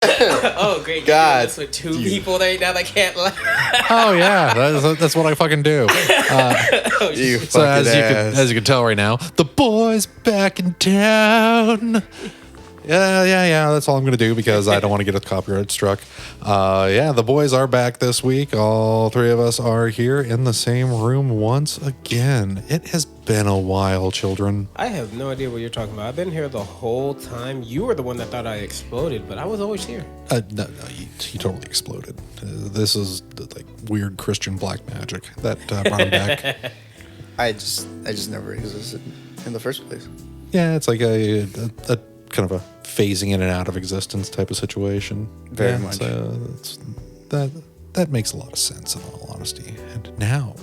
Oh, great. God. You're doing this with two people right now that can't laugh. Oh yeah, that's what I fucking do. You So fucking as you can tell right now, the boys back in town. Yeah. That's all I'm gonna do because I don't want to get a copyright struck. Yeah, the boys are back this week. All three of us are here in the same room once again. It has been a while, children. I have no idea what you're talking about. I've been here the whole time. You were the one that thought I exploded, but I was always here. No, you totally exploded. This is like weird Christian black magic that brought him back. I just never existed in the first place. Yeah, it's like a kind of a phasing in and out of existence type of situation. Very much. That makes a lot of sense in all honesty. And now,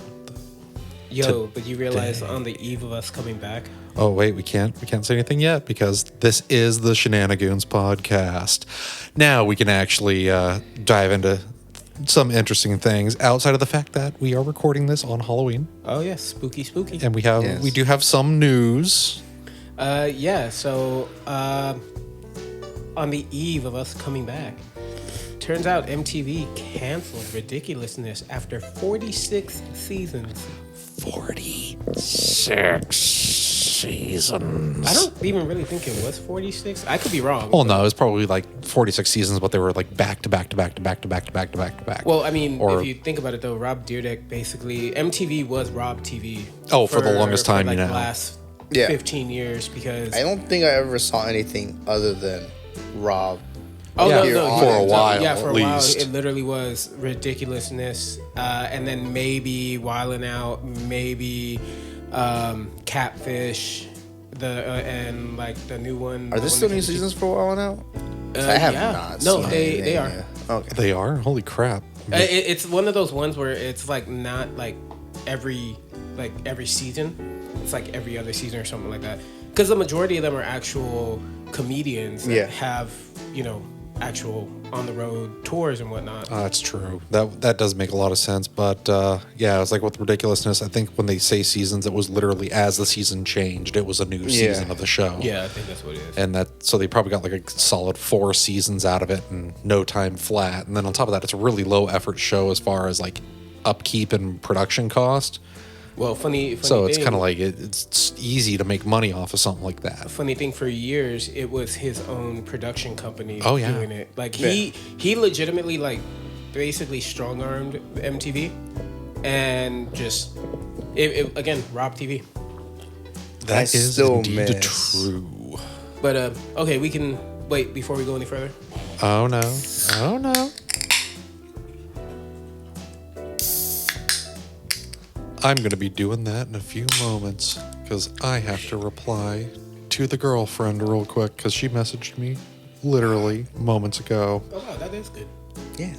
But you realize on the eve of us coming back. oh wait, we can't say anything yet because this is the Shenanigoons podcast. Now we can actually dive into some interesting things outside of the fact that we are recording this on Halloween. Oh yes, spooky. And we do have some news. So on the eve of us coming back, turns out MTV canceled Ridiculousness after 46 seasons. 46 seasons. I don't even really think it was 46. I could be wrong. Well, no, it was probably like 46 seasons, but they were like back to back to back to back to back to back to back to back. Well, I mean, if you think about it though, Rob Dyrdek basically, MTV was Rob TV. Oh, for the longest time, like you know. The last 15 years because I don't think I ever saw anything other than Rob. Oh, Yeah, no, for a while, Yeah, for at a while, least. it literally was Ridiculousness, and then maybe Wildin' Out, maybe Catfish, and like the new one. Are there still new seasons for a while now? I have not. No, seen they anything. are. Yeah. Okay. They are? Holy crap. It's one of those ones where it's like not like every season. It's like every other season or something like that. Because the majority of them are actual comedians that have, actual on the road tours and whatnot. That's true. That does make a lot of sense. But yeah, it's like with Ridiculousness, I think when they say seasons, it was literally as the season changed, it was a new season of the show. Yeah, I think that's what it is. And so they probably got like a solid 4 seasons out of it and no time flat. And then on top of that, it's a really low effort show as far as like upkeep and production cost. Well, funny So it's thing, kind of like it's easy to make money off of something like that. funny thing, for years it was his own production company doing it. Like he legitimately like basically strong-armed MTV and just again Rob TV. That is still indeed miss. true. But okay, we can wait before we go any further. Oh no. I'm going to be doing that in a few moments because I have to reply to the girlfriend real quick because she messaged me literally moments ago. Oh wow, that is good. Yeah.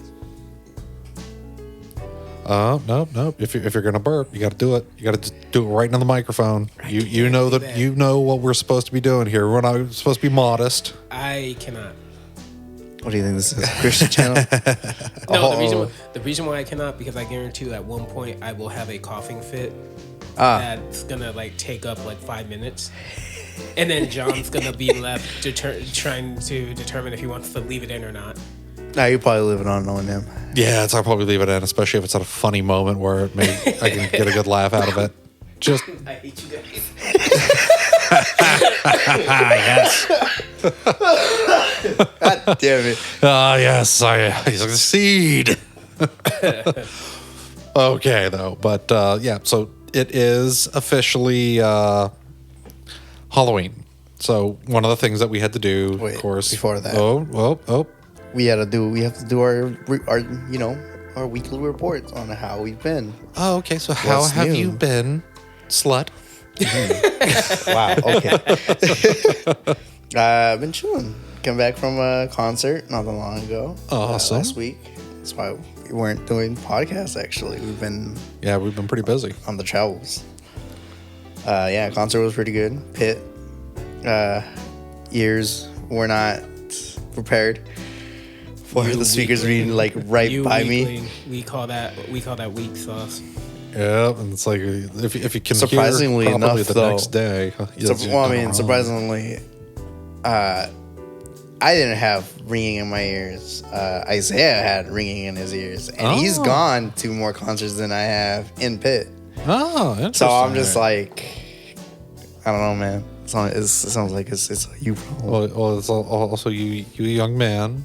Nope. If you're going to burp, you got to do it. You got to do it right into the microphone. You know that you know what we're supposed to be doing here. We're not supposed to be modest. I cannot. What do you think this is? A Christian channel? No, the reason why I cannot, because I guarantee you at one point I will have a coughing fit that's gonna like take up like 5 minutes, and then John's gonna be left trying to determine if he wants to leave it in or not. Nah, you probably live it on knowing him. Yeah, I'll probably leave it in, especially if it's at a funny moment where I can get a good laugh out of it. Just I hate you guys. yes. God damn it. Yes, I succeed. Okay, though. But yeah, so it is officially Halloween. So one of the things that we had to do, Wait, of course. before that. Oh. We have to do our weekly reports on how we've been. Oh, okay. So how What's have new? you been, slut? Wow. Okay. I've been chilling. Came back from a concert not that long ago. Awesome. Last week. That's why we weren't doing podcasts. Actually, we've been We've been pretty busy. on the travels. Concert was pretty good. Pit. Ears were not prepared for the speakers being like right by me. We call that weak sauce. Yeah, and it's like if you can Surprisingly hear probably enough, the though, next day. Surprisingly, I didn't have ringing in my ears. Isaiah had ringing in his ears, and he's gone to more concerts than I have in Pitt. Oh, interesting. So I'm just like, I don't know, man. It sounds like it's a you problem. Well, it's also you young man.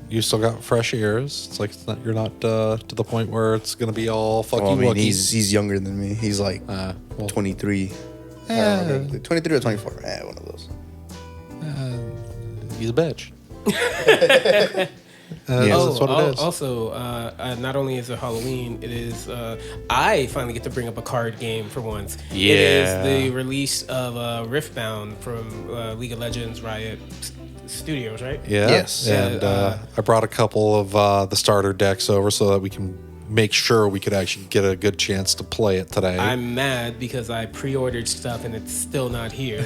You still got fresh ears. It's like you're not to the point where it's gonna be all fuck you. I mean, he's younger than me. He's like 23. 23 or 24. One of those. He's a bitch. That's what it is. Also, not only is it Halloween, it is. I finally get to bring up a card game for once. Yeah. It is the release of Riftbound from League of Legends Riot Studios, right? Yeah. Yes. And I brought a couple of the starter decks over so that we can make sure we could actually get a good chance to play it today. I'm mad because I pre-ordered stuff and it's still not here.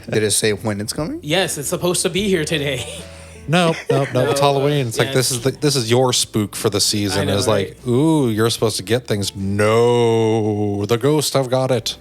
Did it say when it's coming? Yes, it's supposed to be here today. No. It's Halloween. It's like this is your spook for the season. Know, it's right? like, ooh, you're supposed to get things. No, the ghost, I've got it.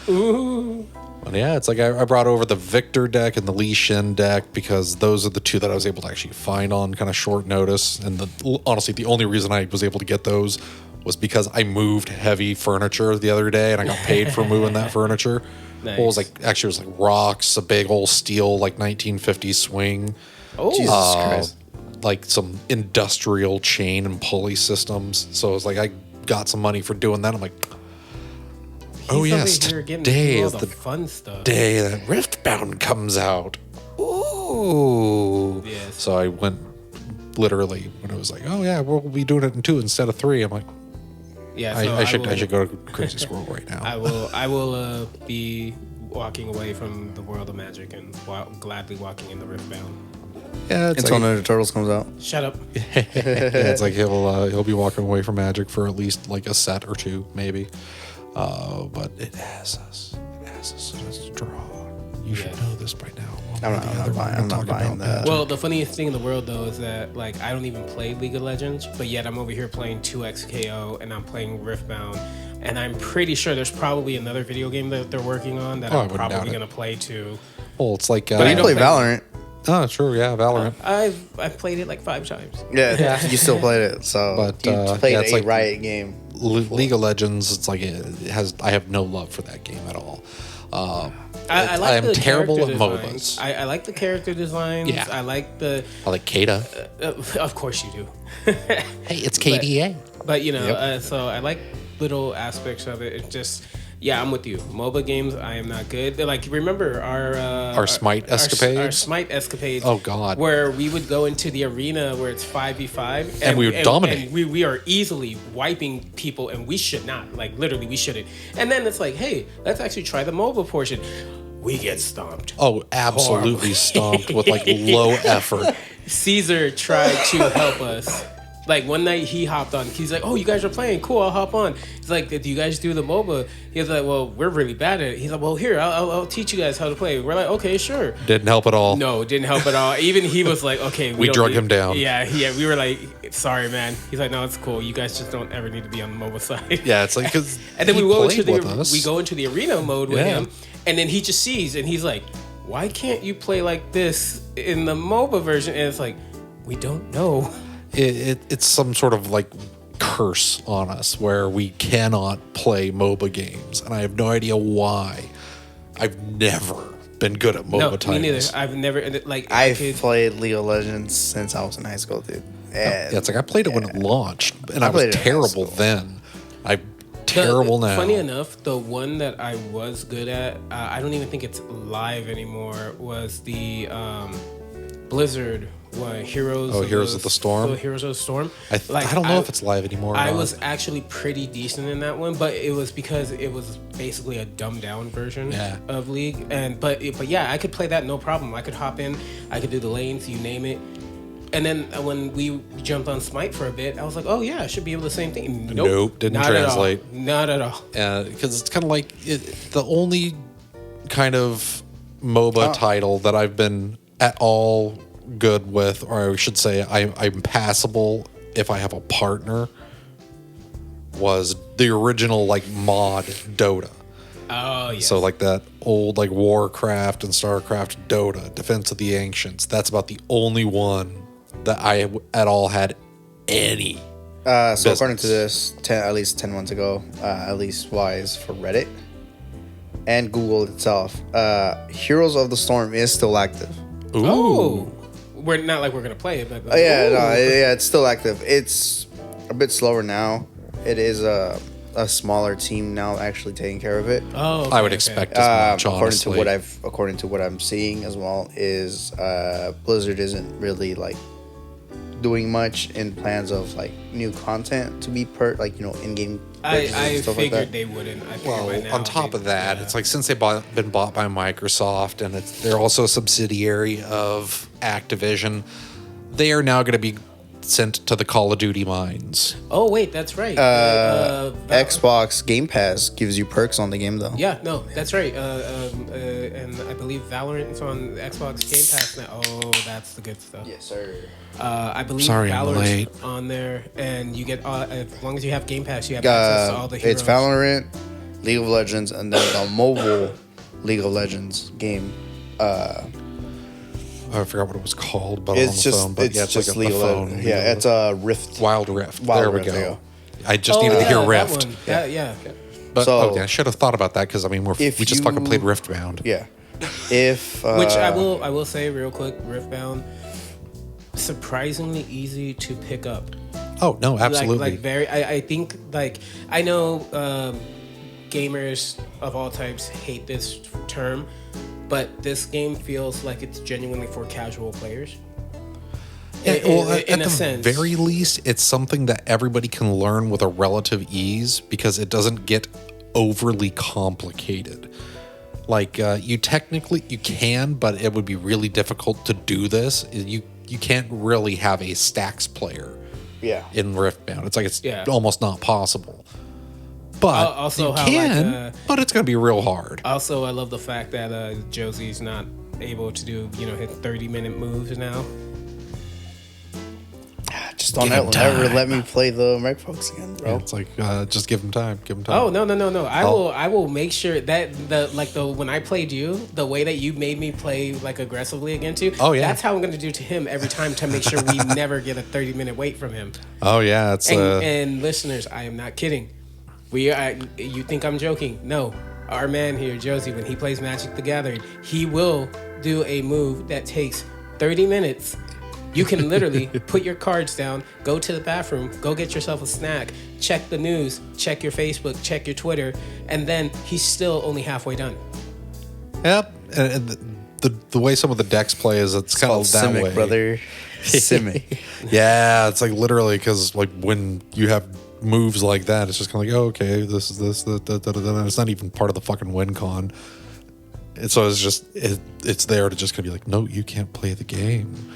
Ooh. But yeah, it's like I brought over the Victor deck and the Li Shin deck because those are the two that I was able to actually find on kind of short notice. And honestly, the only reason I was able to get those was because I moved heavy furniture the other day and I got paid for moving that furniture. Nice. Well, it was like rocks, a big old steel like 1950s swing. Oh, Jesus Christ. Like some industrial chain and pulley systems. So it was like I got some money for doing that. I'm like, yes, today is the fun stuff. Day that Riftbound comes out. Ooh. Yes. So I went literally when it was like, oh yeah, we'll be doing it in 2 instead of 3. I'm like, yeah, I should go to Crazy Squirrel right now. I will be walking away from the world of Magic and gladly walking in the Riftbound. Yeah, Until Ninja Turtles comes out. Shut up. Yeah, it's like he'll be walking away from Magic for at least like a set or 2, maybe. But it has us as a draw. You should know this by now. I'm not buying that. Well, the funniest thing in the world though is that like I don't even play League of Legends, but yet I'm over here playing 2XKO and I'm playing Riftbound, and I'm pretty sure there's probably another video game that they're working on that I'm probably gonna play too. Well, it's like but you play Valorant. Oh, true, yeah, Valorant. I've played it like 5 times. Yeah, you still played it, so but you played it's a like Riot game. League of Legends, it's like I have no love for that game at all. I am terrible at MOBAs. I like the character designs. Yeah. I like Kata. Of course you do. Hey, it's KDA. But you know, so I like little aspects of it. It's just. Yeah, I'm with you. MOBA games, I am not good. They're like, remember our Smite escapades? Our Smite escapades. Oh, God. Where we would go into the arena where it's 5v5. And we would dominate. And we are easily wiping people, and we should not. Like, literally, we shouldn't. And then it's like, hey, let's actually try the MOBA portion. We get stomped. Oh, absolutely stomped with, like, low effort. Caesar tried to help us. Like, one night he hopped on. He's like, oh, you guys are playing. Cool, I'll hop on. He's like, do you guys do the MOBA? He's like, well, we're really bad at it. He's like, well, here, I'll teach you guys how to play. We're like, okay, sure. Didn't help at all. No, didn't help at all. Even he was like, okay. We drug him down. Yeah. We were like, sorry, man. He's like, no, it's cool. You guys just don't ever need to be on the MOBA side. Yeah, it's like, because and then we go into the arena mode with him. And then he just sees, and he's like, why can't you play like this in the MOBA version? And it's like, we don't know. It's some sort of like curse on us where we cannot play MOBA games, and I have no idea why. I've never been good at MOBA titles. Me neither. I've never like. I've played League of Legends since I was in high school, dude. Yeah, it's like I played it when it launched, and I was terrible then. I'm terrible now. Funny enough, the one that I was good at, I don't even think it's live anymore. Was the Blizzard. Heroes of the Storm. Heroes of the Storm. I don't know if it's live anymore. I was actually pretty decent in that one, but it was because it was basically a dumbed down version of League. But yeah, I could play that no problem. I could hop in, I could do the lanes, you name it. And then when we jumped on Smite for a bit, I was like, oh yeah, I should be able to do the same thing. Nope, didn't translate. Not at all. Because it's kind of like the only kind of MOBA title that I've been at all good with, or I should say I'm passable if I have a partner, was the original like mod Dota. Oh, yes. So like that old like Warcraft and StarCraft, Dota, Defense of the Ancients. That's about the only one that I at all had any. So according to this, at least 10 months ago, at least wise for Reddit and Google itself, Heroes of the Storm is still active. Ooh. Oh, we're not like we're gonna play it, but it's still active. It's a bit slower now. It is a smaller team now actually taking care of it. Oh, okay, I would expect as much, honestly. According to what I'm seeing as well is Blizzard isn't really like doing much in plans of like new content to be in-game purchases I and stuff figured like that. they wouldn't. I figured Well, by now on top of that, it's like since they've been bought by Microsoft and they're also a subsidiary of Activision, they are now going to be sent to the Call of Duty mines. Oh wait, that's right. Xbox Game Pass gives you perks on the game though. Yeah, no, that's right. And I believe Valorant's on Xbox Game Pass now. Oh, that's the good stuff. Yes, sir. I believe Sorry, I'm late. Valorant's on there, and you get as long as you have Game Pass, you have access to all the heroes. It's Valorant, League of Legends, and then the mobile League of Legends game. I forgot what it was called, but It's on the just phone. But it's yeah, just like League of phone. Legends. Yeah, it's a Rift. Wild Rift. Wild there Rift, we there you go. go. I just needed to hear that Rift. one. Yeah. But So- I should have thought about that because I mean we just fucking played Riftbound. Yeah. If Which I will say real quick, Riftbound, surprisingly easy to pick up. Oh no, absolutely. Like very. I think like I know gamers of all types hate this term, but this game feels like it's genuinely for casual players. Yeah, well, in at a the sense. very least, it's something that everybody can learn with a relative ease because it doesn't get overly complicated. Like you can, but it would be really difficult to do this. You can't really have a stacks player. Yeah. In Riftbound, it's like it's almost not possible. But also you how, can, but it's going to be real hard. Also, I love the fact that Josie's not able to do his 30-minute moves now. Just don't ever let me play the Mech folks again, bro. Yeah, it's like just give them time. Give them time. Oh no! I will make sure that when I played you, the way that you made me play like aggressively against you. Oh yeah. That's how I'm going to do to him every time to make sure we never get a 30-minute wait from him. Oh yeah, it's and listeners, I am not kidding. You think I'm joking? No, our man here, Josie, when he plays Magic the Gathering, he will do a move that takes 30 minutes. You can literally put your cards down, go to the bathroom, go get yourself a snack, check the news, check your Facebook, check your Twitter, and then he's still only halfway done. Yep. And the way some of the decks play is it's kind of that Simic, way. brother. Simic. Yeah, it's like literally because like when you have moves like that, it's just kind of like, oh, okay, this is this, and it's not even part of the fucking win con. And so it's just it's there to just kind of be like, no, you can't play the game.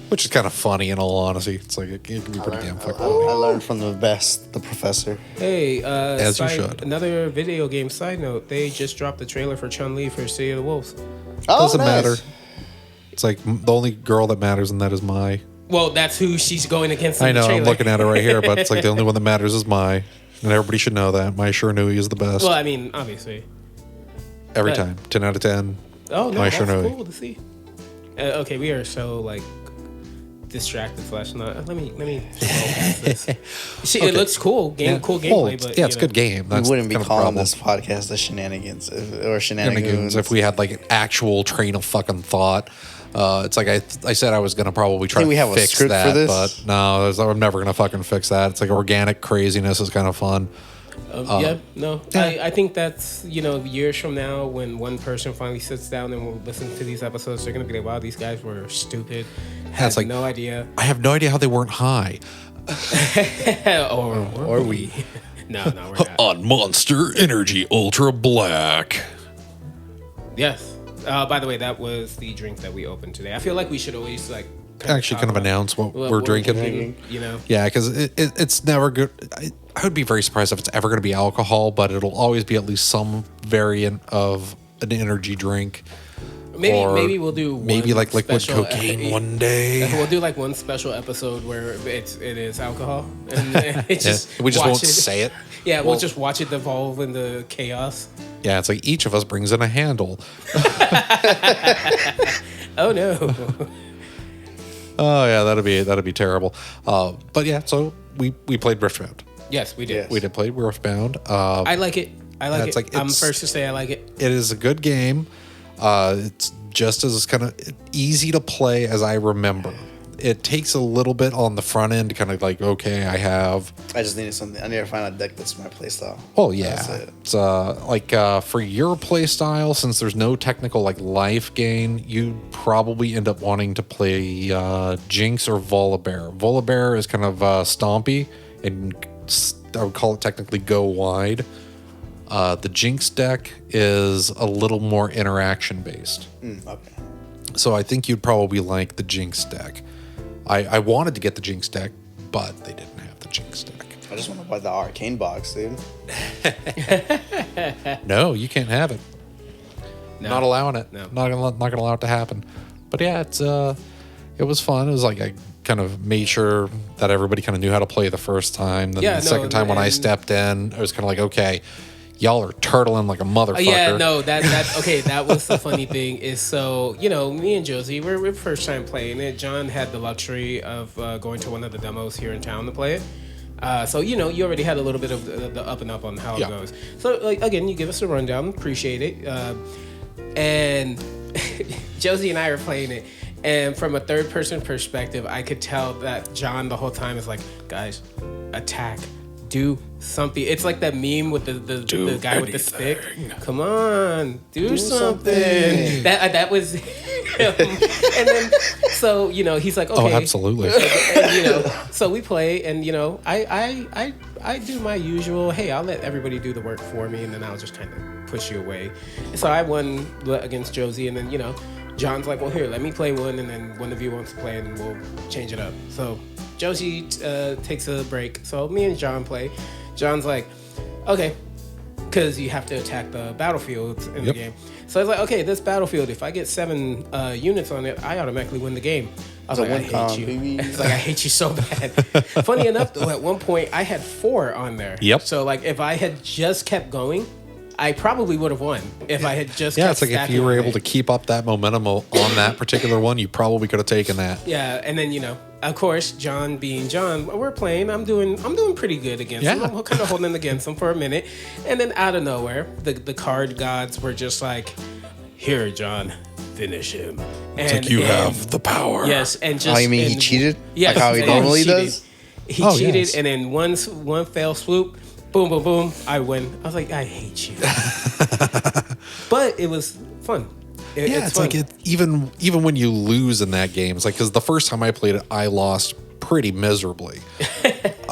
Which is kind of funny in all honesty. It's like it can be pretty damn fucking funny. I learned from the best, the professor. Hey, As you should. Another video game side note. They just dropped the trailer for Chun-Li for City of the Wolves. Doesn't matter. It's like the only girl that matters, and that is Mai. Well, that's who she's going against in I know, the trailer. I'm looking at her right here, but it's like the only one that matters is Mai. And everybody should know that. Mai Shiranui is the best. Well, I mean, obviously. Every time. 10 out of 10. Oh, no, Mai that's Shiranui. cool to see. Okay, we are so, like, distracted flash. Let me scroll past this. See, Okay. It looks cool. Cool gameplay, but it's a good game. That's We wouldn't be kind of the calling problem. this podcast the Shenanigans or Shenanigans if we had like an actual train of fucking thought. It's like I said I was gonna probably try we to have a fix script that, for this? but no, I'm never gonna fucking fix that. It's like organic craziness is kind of fun. I think that's years from now when one person finally sits down and will listen to these episodes, they're gonna be like, wow, these guys were stupid. Had like, no idea. I have no idea how they weren't high or we. No, we're not. on Monster Energy Ultra Black. Yes. By the way, that was the drink that we opened today. I feel like we should always like Actually, kind of announce what we're drinking. Yeah, because it's never good. I would be very surprised if it's ever going to be alcohol, but it'll always be at least some variant of an energy drink. Maybe we'll do maybe like liquid special, cocaine one day. We'll do like one special episode where it is alcohol, and it's just we just won't watch it. say it. Yeah, we'll just watch it devolve into chaos. Yeah, it's like each of us brings in a handle. Oh no. Oh yeah, that'd be terrible. But yeah, so we played Riftbound. Yes, we did. Yes. We did play Riftbound. I like it. I like it's it. like- I'm it's- first to say I like it. It is a good game. It's just as kind of easy to play as I remember. It takes a little bit on the front end to kind of like, okay, I just needed something. I need to find a deck that's my playstyle. Oh yeah, That's it. it's like for your play style, since there's no technical like life gain, you probably end up wanting to play Jinx or Volibear. Volibear is kind of stompy, and I would call it technically go wide. The Jinx deck is a little more interaction based, Okay. so I think you'd probably like the Jinx deck. I wanted to get the Jinx deck, but they didn't have the Jinx deck. I just want to buy the arcane box, dude. No, you can't have it. No. Not allowing it. No. Not gonna allow it to happen. But yeah, it was fun. It was like I kind of made sure that everybody kind of knew how to play the first time. Then the second time when I stepped in, I was kind of like, okay, y'all are turtling like a motherfucker. Yeah, no, that okay. That was the funny thing is, so me and Josie, we're first time playing it. John had the luxury of going to one of the demos here in town to play it. So you already had a little bit of the up and up on how it goes. So like again, you give us a rundown, appreciate it. And Josie and I are playing it, and from a third person perspective, I could tell that John the whole time is like, guys, attack. Do something. It's like that meme with the guy with the stick. Come on, do something. That was him. And then so he's like, okay. Oh, absolutely. And, so we play, and I do my usual. Hey, I'll let everybody do the work for me, and then I'll just kind of push you away. So I won against Josie, and then John's like, well, here, let me play one, and then one of you wants to play, and we'll change it up. So Josie takes a break. So me and John play. John's like, okay, because you have to attack the battlefield in the game. So I was like, okay, this battlefield, if I get 7 units on it, I automatically win the game. I was like, I hate you. It's like, I hate you so bad. Funny enough, though, at one point, I had 4 on there. Yep. So like, if I had just kept going, I probably would have won if I had just Yeah, kept it's like if you were able to keep up that momentum on that particular one, you probably could have taken that. Yeah, and then of course, John being John, we're playing. I'm doing pretty good against him. I'm kind of holding against him for a minute, and then out of nowhere, the card gods were just like, "Here, John, finish him." And, It's like you have the power. Yes, and just Oh, you mean he cheated? Yeah, Like how he normally does? He Oh, cheated, yes. and then one fell swoop, boom, boom, boom, I win. I was like, I hate you. But it was fun. It's like even when you lose in that game, it's like because the first time I played it, I lost pretty miserably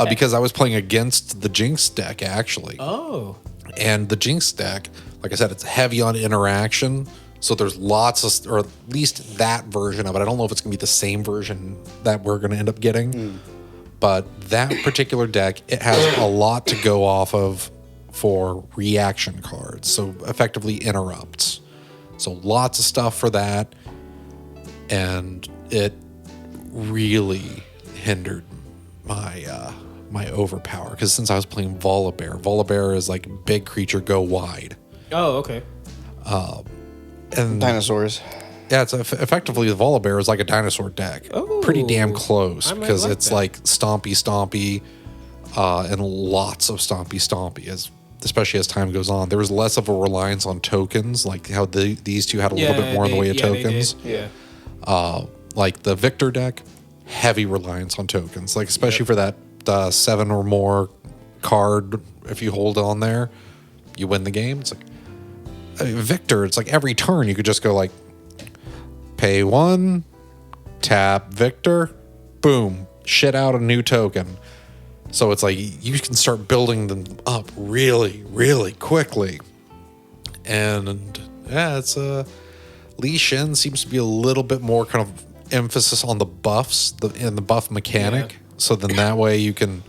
because I was playing against the Jinx deck actually. Oh, And the Jinx deck, like I said, it's heavy on interaction. So there's lots of, or at least that version of it. I don't know if it's going to be the same version that we're going to end up getting. But that particular deck, it has a lot to go off of for reaction cards. So effectively interrupts. So lots of stuff for that. And it really hindered my my overpower. Because since I was playing Volibear is like big creature, go wide. oh, okay. And Dinosaurs. yeah, it's effectively the Volibear is like a dinosaur deck. Oh, pretty damn close I might because like it's that. like stompy, and lots of stompy, especially as time goes on. There was less of a reliance on tokens, like how these two had a little bit more in the way of tokens. Yeah. Like the Victor deck, heavy reliance on tokens, like especially for that 7 or more card. If you hold on there, you win the game. It's like Victor. It's like every turn you could just go like pay 1, tap Victor, boom, shit out a new token. So it's like you can start building them up really, really quickly. And yeah, it's Li Shin seems to be a little bit more kind of emphasis on the buffs and the buff mechanic. Yeah. So then that way you can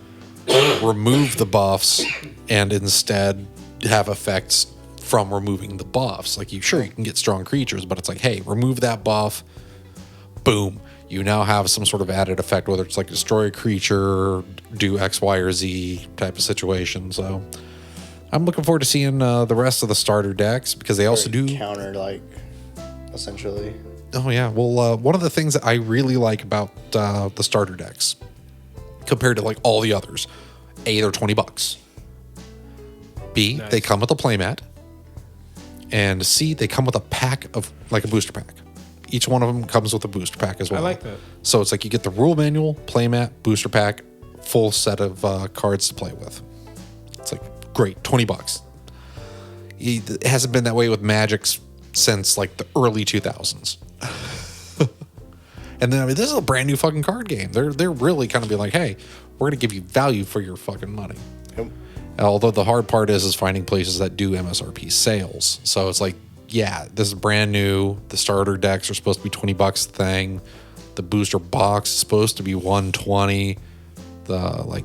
remove the buffs and instead have effects from removing the buffs. Like you can get strong creatures, but it's like, hey, remove that buff, boom. You now have some sort of added effect, whether it's like destroy a creature, do X, Y, or Z type of situation. So I'm looking forward to seeing the rest of the starter decks because they also do counter, like, essentially. Oh yeah, well, one of the things that I really like about the starter decks compared to like all the others, A, they're $20. B, Nice. They come with a playmat, and C, they come with a pack of like a booster pack. Each one of them comes with a booster pack as well. I like that. So it's like you get the rule manual, playmat, booster pack, full set of cards to play with. It's like great, $20. It hasn't been that way with Magic since like the early 2000s. And then I mean, this is a brand new fucking card game. They're really kind of being like, hey, we're gonna give you value for your fucking money. Yep. Although the hard part is finding places that do MSRP sales. So it's like, yeah, this is brand new. The starter decks are supposed to be $20 a thing. The booster box is supposed to be $120. The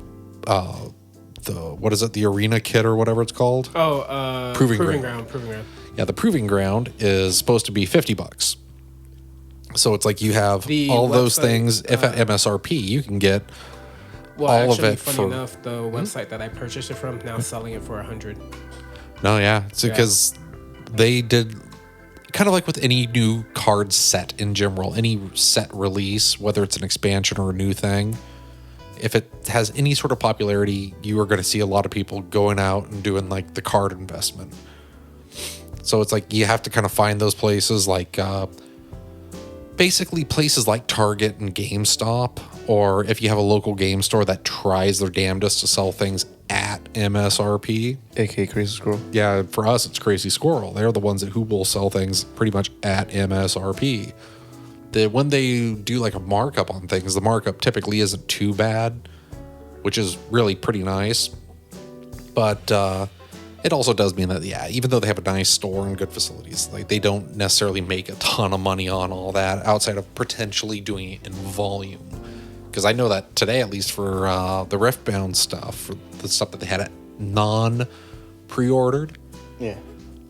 what is it? The arena kit or whatever it's called. Oh, Proving Proving Ground. Ground. Yeah, the proving ground is supposed to be $50. So it's like you have The all those website, things. If at MSRP, you can get Well, all actually, of it funny for. enough, the website that I purchased it from now selling it for $100. No, yeah, it's because they did kind of like with any new card set in general, any set release, whether it's an expansion or a new thing. If it has any sort of popularity, you are going to see a lot of people going out and doing like the card investment. So it's like you have to kind of find those places like basically places like Target and GameStop, or if you have a local game store that tries their damnedest to sell things at MSRP. AKA Crazy Squirrel. Yeah, for us, it's Crazy Squirrel. They're the ones who will sell things pretty much at MSRP. When they do like a markup on things, the markup typically isn't too bad, which is really pretty nice. But it also does mean that, yeah, even though they have a nice store and good facilities, like they don't necessarily make a ton of money on all that outside of potentially doing it in volume. Because I know that today, at least for the Riftbound stuff, for the stuff that they had non-pre-ordered, Yeah.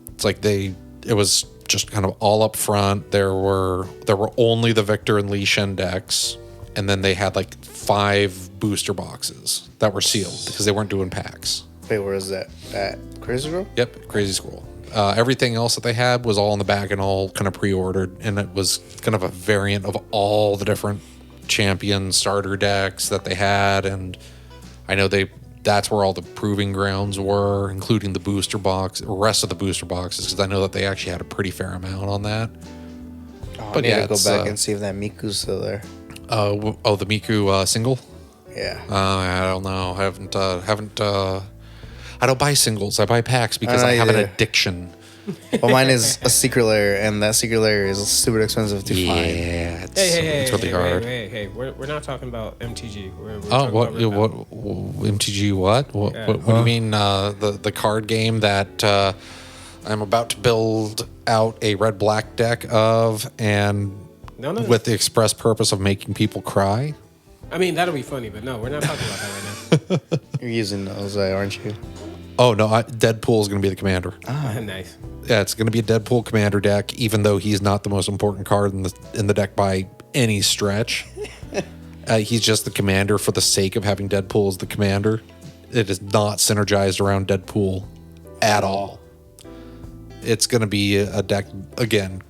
it's like it was just kind of all up front. There were only the Victor and Lee Shen decks, and then they had like 5 booster boxes that were sealed because they weren't doing packs. Wait, where is that? At Crazy Squirrel? Yep, Crazy Squirrel. Everything else that they had was all in the back and all kind of pre-ordered, and it was kind of a variant of all the different champion starter decks that they had. And I know that's where all the proving grounds were, including the booster box, the rest of the booster boxes, because I know that they actually had a pretty fair amount on that. But I need to go back and see if that Miku's still there. The Miku single. Yeah. I don't know. I don't buy singles. I buy packs because I have an addiction. Well, mine is a secret lair, and that secret lair is super expensive to find. Yeah, it's really hard. Hey, we're not talking about MTG. We're What about MTG? What do you mean? The card game that I'm about to build out a red black deck of, and with the express purpose of making people cry. I mean, that'll be funny, but no, we're not talking about that right now. You're using those, aren't you? Oh no, Deadpool is going to be the commander. Nice. Yeah, it's going to be a Deadpool commander deck, even though he's not the most important card in the deck by any stretch. He's just the commander for the sake of having Deadpool as the commander. It is not synergized around Deadpool at all. It's going to be a deck, again,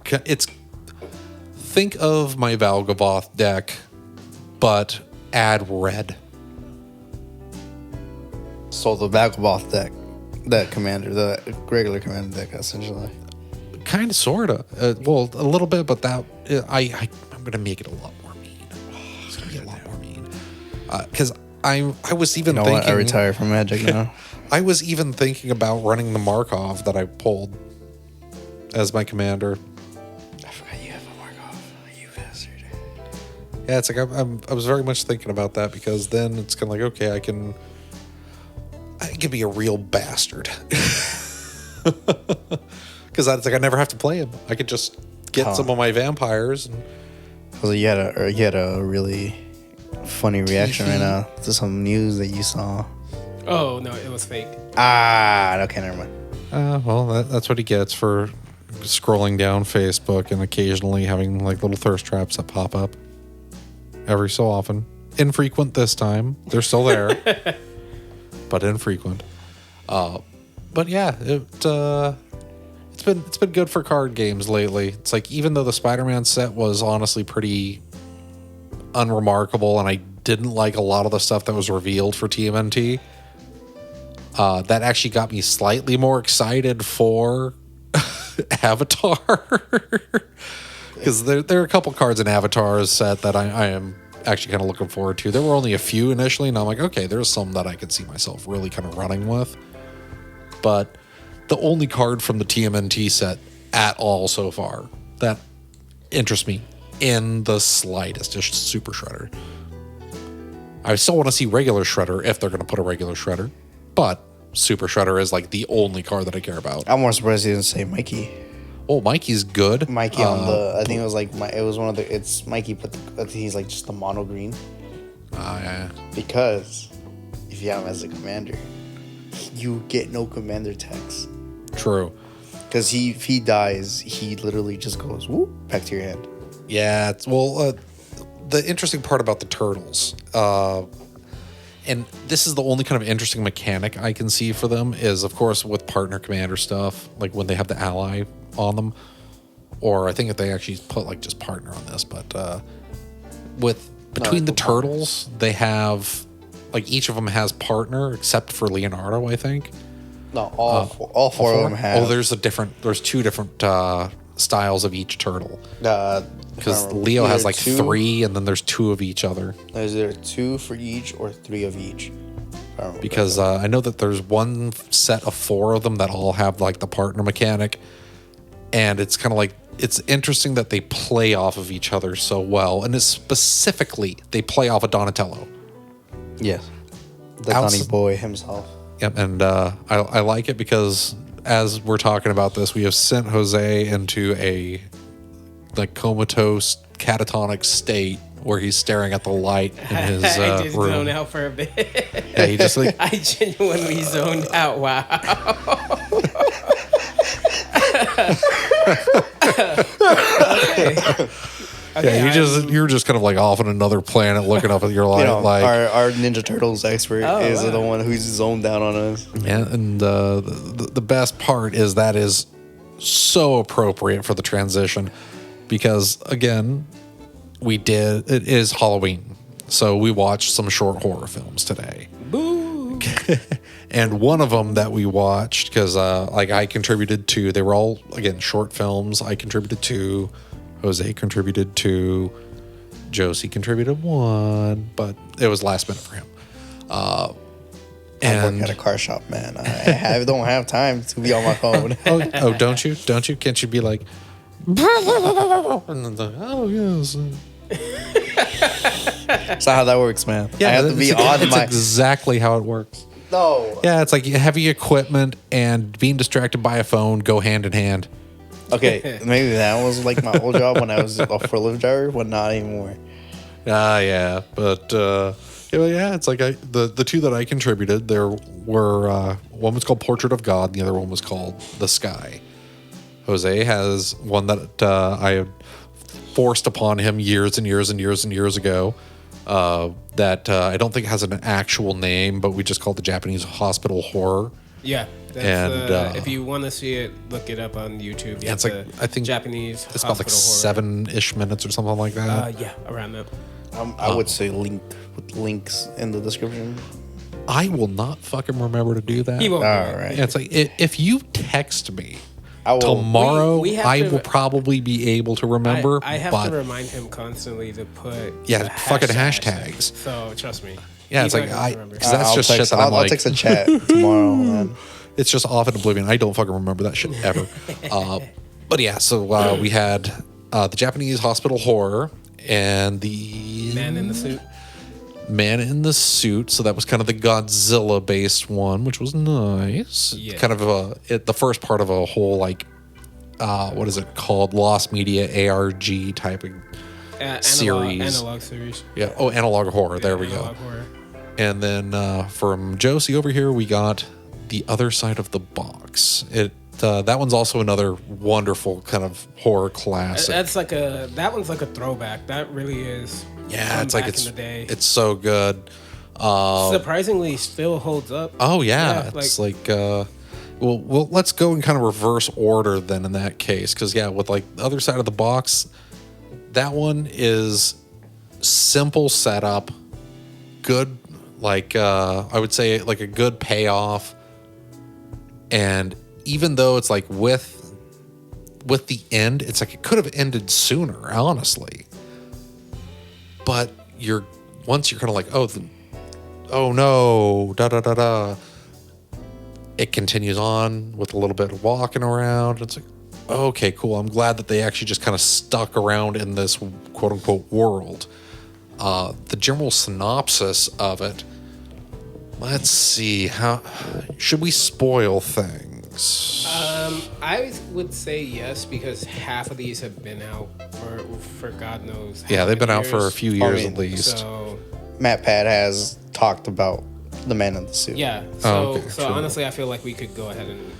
think of my Valgavoth deck, but add red. So the Vagabond deck, that commander, the regular commander deck, essentially. Kind of, sort of. Well, a little bit, but I'm going to make it a lot more mean. It's going to be a lot more mean. Because I was even thinking... I retire from Magic now. I was even thinking about running the Markov that I pulled as my commander. I forgot you have a Markov, you bastard. Yeah, it's like I was very much thinking about that, because then it's kind of like, okay, I can be a real bastard. Because that's like I never have to play him. I could just get some of my vampires. And so you had a really funny reaction right now to some news that you saw. Oh no, it was fake. Okay, never mind. Well, that's what he gets for scrolling down Facebook and occasionally having like little thirst traps that pop up every so often. Infrequent this time. They're still there. But infrequent. But yeah, it's been good for card games lately. It's like, even though the Spider-Man set was honestly pretty unremarkable, and I didn't like a lot of the stuff that was revealed for TMNT, that actually got me slightly more excited for Avatar. Because there are a couple cards in Avatar's set that I am actually kind of looking forward to. There were only a few initially, and I'm like, okay, there's some that I could see myself really kind of running with. But the only card from the TMNT set at all so far that interests me in the slightest is Super Shredder. I still want to see regular Shredder if they're going to put a regular Shredder, but Super Shredder is like the only card that I care about. I'm more surprised he didn't say Mikey. Oh, Mikey's good. Mikey on the, I think it was like, it was one of the, it's Mikey, but he's like just the mono green. Yeah. Because if you have him as a commander, you get no commander text. True. Because if he dies, he literally just goes, whoop, back to your hand. Yeah. The interesting part about the turtles, and this is the only kind of interesting mechanic I can see for them, is of course with partner commander stuff, like when they have the ally on them, or I think if they actually put like just partner on this, but between the turtles, they have like each of them has partner except for Leonardo, I think. No, all four of them have. Oh, there's two different styles of each turtle. Because Leo has like 3, and then there's 2 of each other. Is there 2 for each or 3 of each? Because I know that there's one set of 4 of them that all have like the partner mechanic, and it's kind of like, it's interesting that they play off of each other so well, and it's specifically they play off of Donatello. Yes, the Donny boy himself. Yep, and I like it because as we're talking about this, we have sent Jose into a like comatose, catatonic state where he's staring at the light in his I just room. zoned out for a bit. Yeah, he just like I genuinely zoned out. Wow. Okay. Yeah, you're just kind of like off on another planet looking up at your light. Like our Ninja Turtles expert is the one who's zoned down on us. Yeah, and the best part is that is so appropriate for the transition, because again, it is Halloween, so we watched some short horror films today. Boo! And one of them that we watched, because like I contributed to, they were all again short films. I contributed to, Jose contributed to, Josie contributed 1, but it was last minute for him. I work at a car shop, man. I don't have time to be on my phone. oh, don't you? Don't you? Can't you be like, and then oh yes. That's not how that works, man. Yeah, I have to be on it's exactly how it works. No. Yeah, it's like heavy equipment and being distracted by a phone go hand in hand. Okay, maybe that was like my old job when I was a forklift driver, but not anymore. Yeah, but yeah, it's like the 2 that I contributed. There were one was called Portrait of God, and the other one was called The Sky. Jose has one that I had forced upon him years and years and years and years ago. That I don't think has an actual name, but we just called the Japanese Hospital Horror. Yeah. And if you want to see it, look it up on YouTube. Yeah, it's like, I think Japanese. It's about like 7-ish minutes or something like that. Yeah, around that. I would say linked with links in the description. I will not fucking remember to do that. He won't. All right. Yeah, it's like if you text me I will, tomorrow, I to, will probably be able to remember. I have to remind him constantly to put fucking hashtags. So trust me. Yeah, it's like because that's just shit that I'll text a chat tomorrow, man. It's just off in oblivion. I don't fucking remember that shit ever. But yeah, so we had the Japanese Hospital Horror and the Man in the Suit. Man in the Suit. So that was kind of the Godzilla based one, which was nice. Yeah. Kind of the first part of a whole like what is it called? Lost Media ARG type of series. Analog series. Yeah. Oh, analog horror. There we go. Horror. And then from Josie over here, we got The Other Side of the Box. That one's also another wonderful kind of horror classic. That one's like a throwback. That really is. Yeah, it's like in the day. It's so good. Surprisingly, still holds up. Oh yeah, it's like Well, let's go in kind of reverse order then in that case. Because, yeah, with like the other side of the box, that one is simple setup, good, like, I would say like a good payoff. And even though it's like with the end, it's like it could have ended sooner, honestly. But once you're kind of like, oh no, da da da da. It continues on with a little bit of walking around. It's like, okay, cool. I'm glad that they actually just kind of stuck around in this quote unquote world. The general synopsis of it. Let's see. How should we spoil things? I would say yes, because half of these have been out for God knows how Yeah, they've been many out for a few years at least. So, Matt Pat has talked about the Man in the Suit. yeah. So, okay, so true. honestly, I feel like we could go ahead and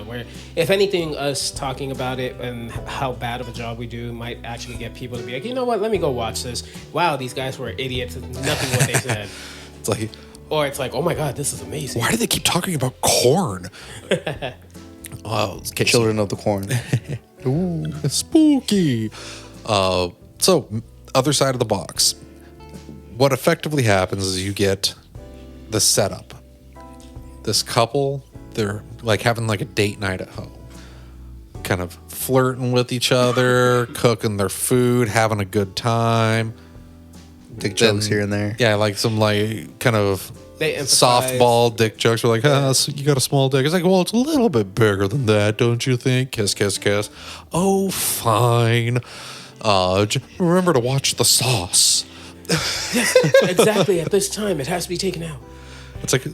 where if anything, us talking about it and how bad of a job we do might actually get people to be like, you know what, let me go watch this. Wow, these guys were idiots. Nothing what they said. It's like, Or it's like, oh my God, this is amazing. why do they keep talking about corn? Oh, okay, Children of the Corn. Ooh, spooky. So, other side of the box. What effectively happens is you get the setup. This couple, they're like having like a date night at home. Kind of flirting with each other, cooking their food, having a good time. Dick jokes here and there. Yeah, like some like kind of They emphasize- softball dick jokes. We're like, so you got a small dick. It's like, well, it's a little bit bigger than that, don't you think? Kiss, kiss, kiss. Oh, fine. Remember to watch the sauce. Exactly. At this time, it has to be taken out. It's like,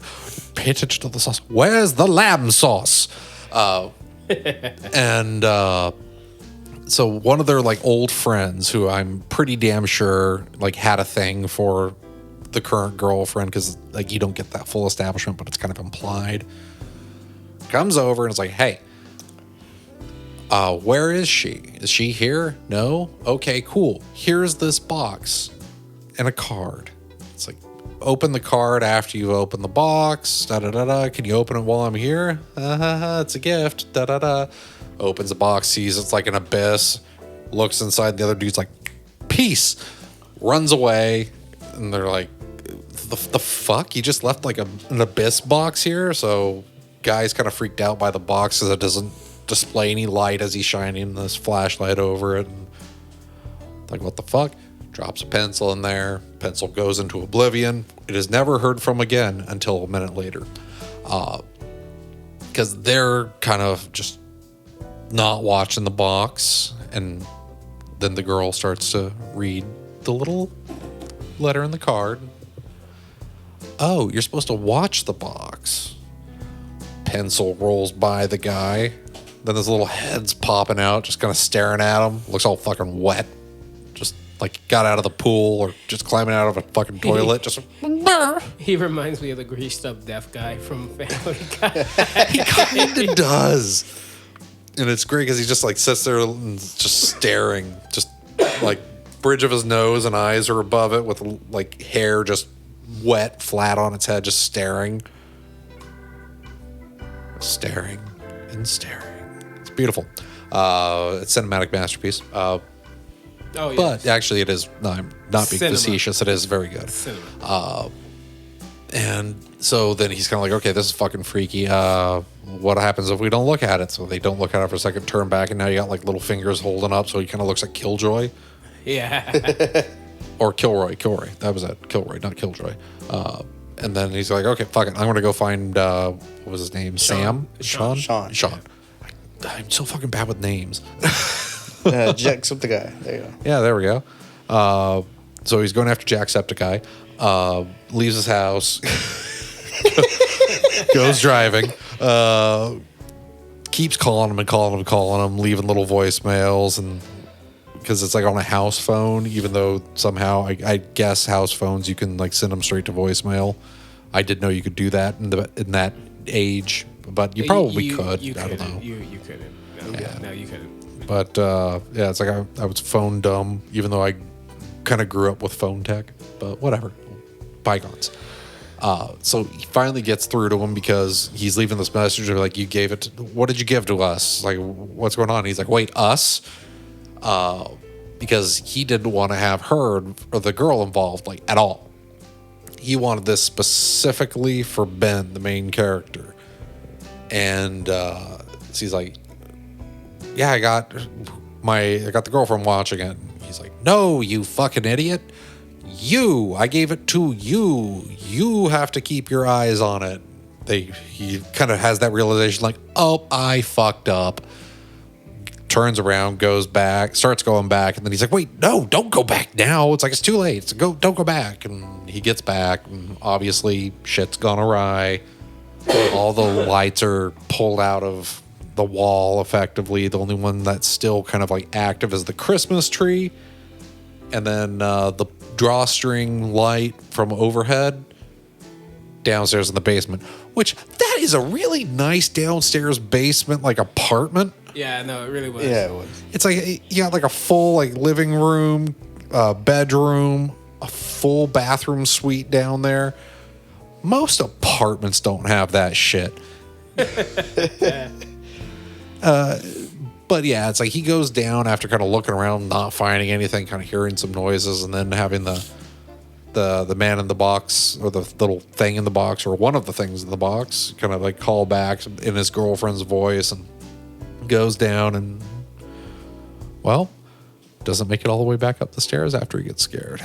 pay attention to the sauce. Where's the lamb sauce? And so one of their like old friends, who I'm pretty damn sure like had a thing for the current girlfriend, because like you don't get that full establishment, but it's kind of implied, comes over and it's like, hey, where is she? Is she here? No? Okay, cool. Here's this box and a card. It's like, open the card after you've opened the box. Da da da da. Can you open it while I'm here? It's a gift. Da da da. Opens the box, sees it's like an abyss. Looks inside. The other dude's like, peace. Runs away, and they're like, the fuck? You just left like an abyss box here? So, guy's kind of freaked out by the box because it doesn't display any light as he's shining this flashlight over it. And like, what the fuck? Drops a pencil in there. Pencil goes into oblivion. It is never heard from again until a minute later. Because they're kind of just not watching the box. And then the girl starts to read the little letter in the card. Oh, you're supposed to watch the box. Pencil rolls by the guy. Then his little head's popping out, just kind of staring at him. Looks all fucking wet. Just like got out of the pool or just climbing out of a fucking toilet. Just He reminds me of the greased up deaf guy from Family Guy. he kind of does. And it's great because he just like sits there and just staring. Just like bridge of his nose and eyes are above it with like hair just wet, flat on its head, just staring. Staring and staring. It's beautiful. It's a cinematic masterpiece. Oh, yeah. But actually, it is. No, I'm not being Cinema. facetious. It is very good. Cinema. And so then he's kind of like, okay, this is fucking freaky. What happens if we don't look at it? So they don't look at it for a second, turn back, and now you got like little fingers holding up, so he kind of looks like Killjoy. Yeah. Or Kilroy. That was it. Kilroy, not Killjoy. And then he's like, okay, fuck it. I'm going to go find, what was his name? Sean. Sam? Sean. I'm so fucking bad with names. Jacksepticeye. There you go. Yeah, there we go. So he's going after Jacksepticeye. Leaves his house. Goes driving. Keeps calling him, leaving little voicemails, and because it's like on a house phone, even though somehow I guess house phones you can like send them straight to voicemail. I didn't know you could do that in that age, but you probably could. I don't know. You couldn't. No, you couldn't. But yeah, it's like I was phone dumb, even though I kind of grew up with phone tech. But whatever, bygones. So he finally gets through to him because he's leaving this message of like, what did you give to us? Like, what's going on? He's like, wait, us? Because he didn't want to have her or the girl involved, like, at all. He wanted this specifically for Ben, the main character. And so he's like, yeah, I got the girlfriend watching it. And he's like, no, you fucking idiot. I gave it to you. You have to keep your eyes on it. He kind of has that realization like, oh, I fucked up. Turns around, goes back, starts going back, and then he's like, wait, no, don't go back now. It's like, it's too late. So don't go back. And he gets back, and obviously shit's gone awry. All the lights are pulled out of the wall effectively. The only one that's still kind of like active is the Christmas tree. And then the drawstring light from overhead downstairs in the basement, which that is a really nice downstairs basement, like apartment. Yeah, no, it really was. Yeah, it was. It's like you got like a full like living room, bedroom, a full bathroom suite down there. Most apartments don't have that shit. But yeah, it's like he goes down after kind of looking around, not finding anything, kind of hearing some noises, and then having the man in the box or the little thing in the box or one of the things in the box kind of like call back in his girlfriend's voice and goes down and, well, doesn't make it all the way back up the stairs after he gets scared.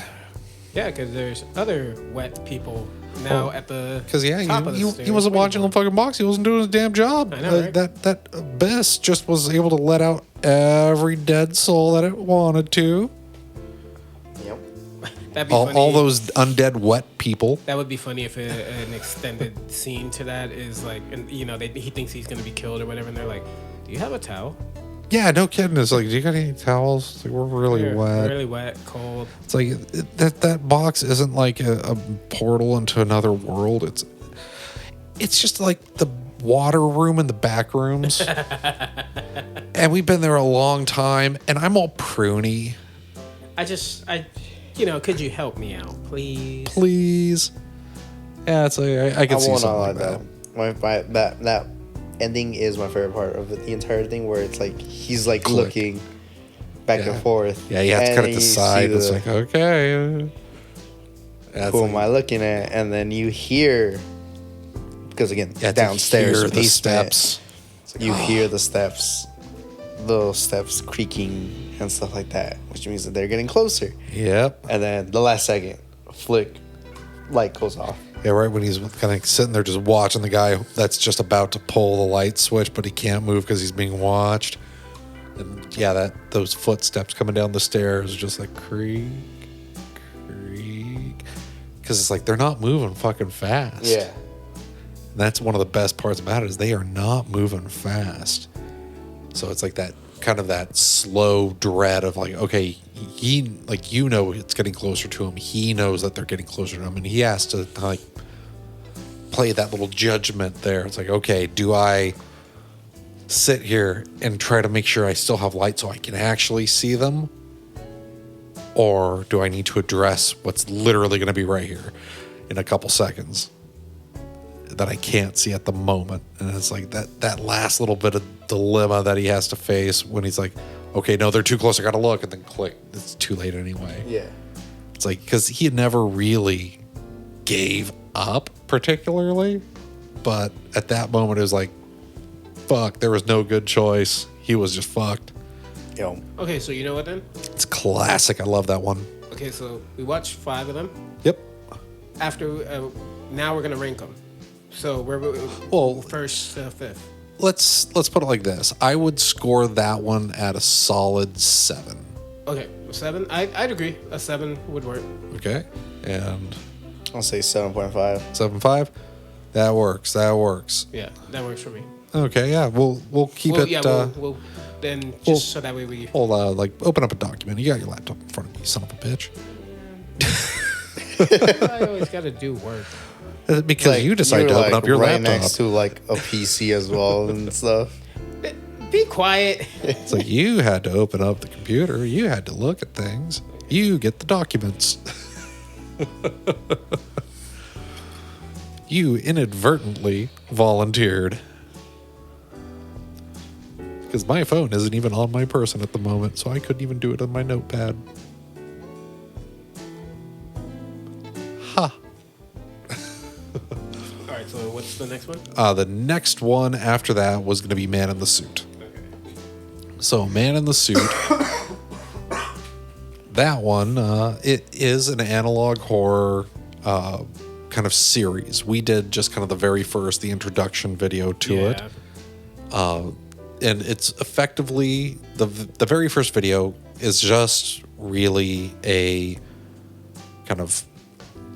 Yeah, because there's other wet people now at the because top of the he stairs wasn't watching the fucking box. He wasn't doing his damn job. I know, right? That abyss just was able to let out every dead soul that it wanted to. Yep. That'd be funny. All those undead wet people. That would be funny if an extended scene to that is like, and you know, he thinks he's gonna be killed or whatever, and they're like, "Do you have a towel?" Yeah, no kidding. It's like, do you got any towels? It's like, we're really wet. Really wet, cold. It's like that box isn't like a portal into another world. It's just like the water room and the back rooms. And we've been there a long time, and I'm all pruny. Could you help me out, please? Please. Yeah, it's like I can see something like that. That ending is my favorite part of the entire thing, where it's like he's like looking back and forth. Yeah, you have to cut it to side. It's like, okay. Who am I looking at? And then you hear, because again, downstairs hear the basement, steps. You hear the steps, those steps creaking and stuff like that, which means that they're getting closer. Yep. And then the last second, flick, light goes off. Yeah, right when he's kind of sitting there just watching the guy that's just about to pull the light switch, but he can't move because he's being watched. And yeah, those footsteps coming down the stairs just like creak, creak. Because it's like they're not moving fucking fast. Yeah. And that's one of the best parts about it is they are not moving fast. So it's like that kind of that slow dread of like, okay, it's getting closer to him. He knows that they're getting closer to him, and he has to like play that little judgment there. It's like, okay, do I sit here and try to make sure I still have light so I can actually see them, or do I need to address what's literally going to be right here in a couple seconds that I can't see at the moment? And it's like that last little bit of dilemma that he has to face when he's like, okay, no, they're too close, I gotta look, and then click, it's too late anyway. Yeah. It's like, because he had never really gave up particularly, but at that moment it was like, fuck, there was no good choice. He was just fucked. Yo. Okay, so you know what then? It's classic. I love that one. Okay, so we watched 5 of them. Yep. After, now we're gonna rank them. So Well, first to fifth. Let's put it like this. I would score that one at a solid 7. Okay, 7. I'd agree. A 7 would work. Okay, and I'll say 7.5. 7.5. That works. Yeah, that works for me. Okay, yeah, we'll keep it. Yeah, we'll then just so that way we. We'll like open up a document. You got your laptop in front of you, son of a bitch. I always got to do work. Because like, you decided to open up your right laptop. next to like a PC as well and stuff. Be quiet. It's like you had to open up the computer. You had to look at things. You get the documents. You inadvertently volunteered. Because my phone isn't even on my person at the moment, so I couldn't even do it on my notepad. Ha. All right, so what's the next one? The next one after that was going to be Man in the Suit. Okay. So Man in the Suit, that one, it is an analog horror kind of series. We did just kind of the introduction video to it. And it's effectively, the very first video is just really a kind of...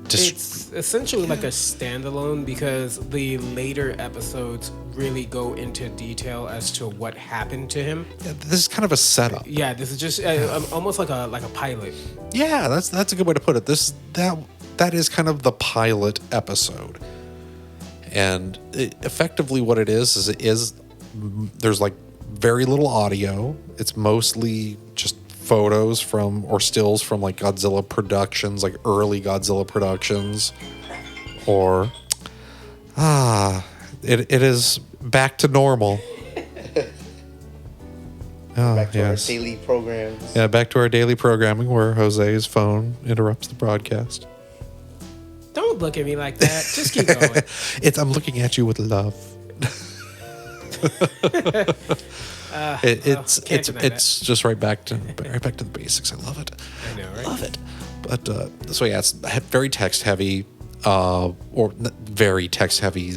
It's essentially like a standalone because the later episodes really go into detail as to what happened to him. Yeah, this is kind of a setup. Yeah, this is just almost like a pilot. Yeah, that's a good way to put it. That is kind of the pilot episode. And effectively what it is there's like very little audio. It's mostly just photos from or stills from like Godzilla productions, like early Godzilla productions, or it is back to normal. Back to our daily programs. Yeah, back to our daily programming where Jose's phone interrupts the broadcast. Don't look at me like that. Just keep going. I'm looking at you with love. It's just right back to the basics. I love it. I know, right? Love it. But so yeah, it's very text heavy, or very text heavy.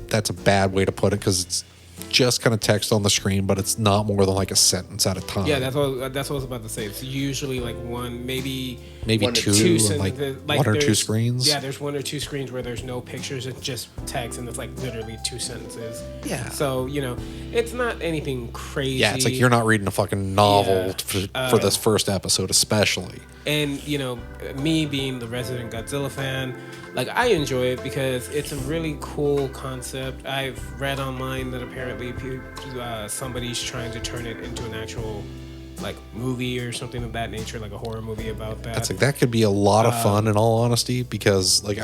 That's a bad way to put it because it's just kind of text on the screen, but it's not more than like a sentence at a time. Yeah, that's what I was about to say. It's usually like one, maybe one two like one or two screens. Yeah, there's one or two screens where there's no pictures, it's just text, and it's like literally 2 sentences. Yeah. So, it's not anything crazy. Yeah, it's like you're not reading a fucking novel for this first episode especially. And, me being the resident Godzilla fan, like, I enjoy it because it's a really cool concept. I've read online that apparently somebody's trying to turn it into an actual, like, movie or something of that nature, like a horror movie about that. That's like, that could be a lot of fun in all honesty, because, like,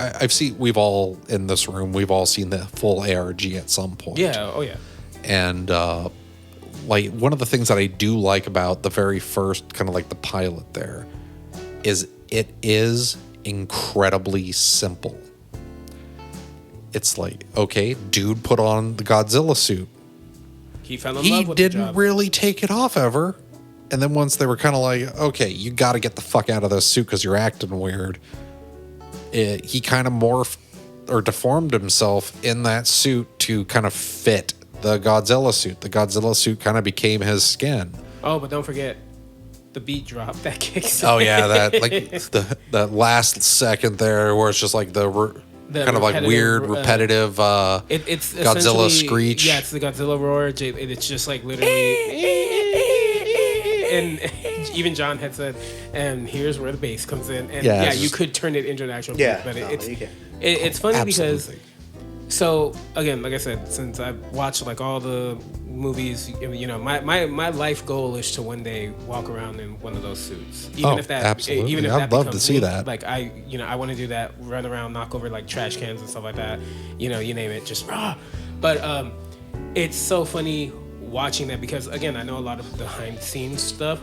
we've all in this room, we've all seen the full ARG at some point. Yeah, oh yeah. And, like, one of the things that I do like about the very first, kind of like the pilot there, is it is incredibly simple. It's like, okay, dude put on the Godzilla suit. He fell in love with the job. He didn't really take it off ever. And then once they were kind of like, okay, you got to get the fuck out of this suit because you're acting weird, he kind of morphed or deformed himself in that suit to kind of fit the Godzilla suit. The Godzilla suit kind of became his skin. Oh, but don't forget the beat drop that kicks. Oh yeah, that like that last second there, where it's just like the kind of like weird repetitive it's Godzilla screech. Yeah, it's the Godzilla roar. It's just like literally, and even John had said, and here's where the bass comes in. And yeah, you could turn it into an actual bass, but it's funny because. So again, like I said, since I've watched like all the movies, my life goal is to one day walk around in one of those suits. Absolutely. Even if I'd love to see that. Like I want to do that, run around, knock over like trash cans and stuff like that. You name it, just rah. But it's so funny watching that because again, I know a lot of behind the scenes stuff.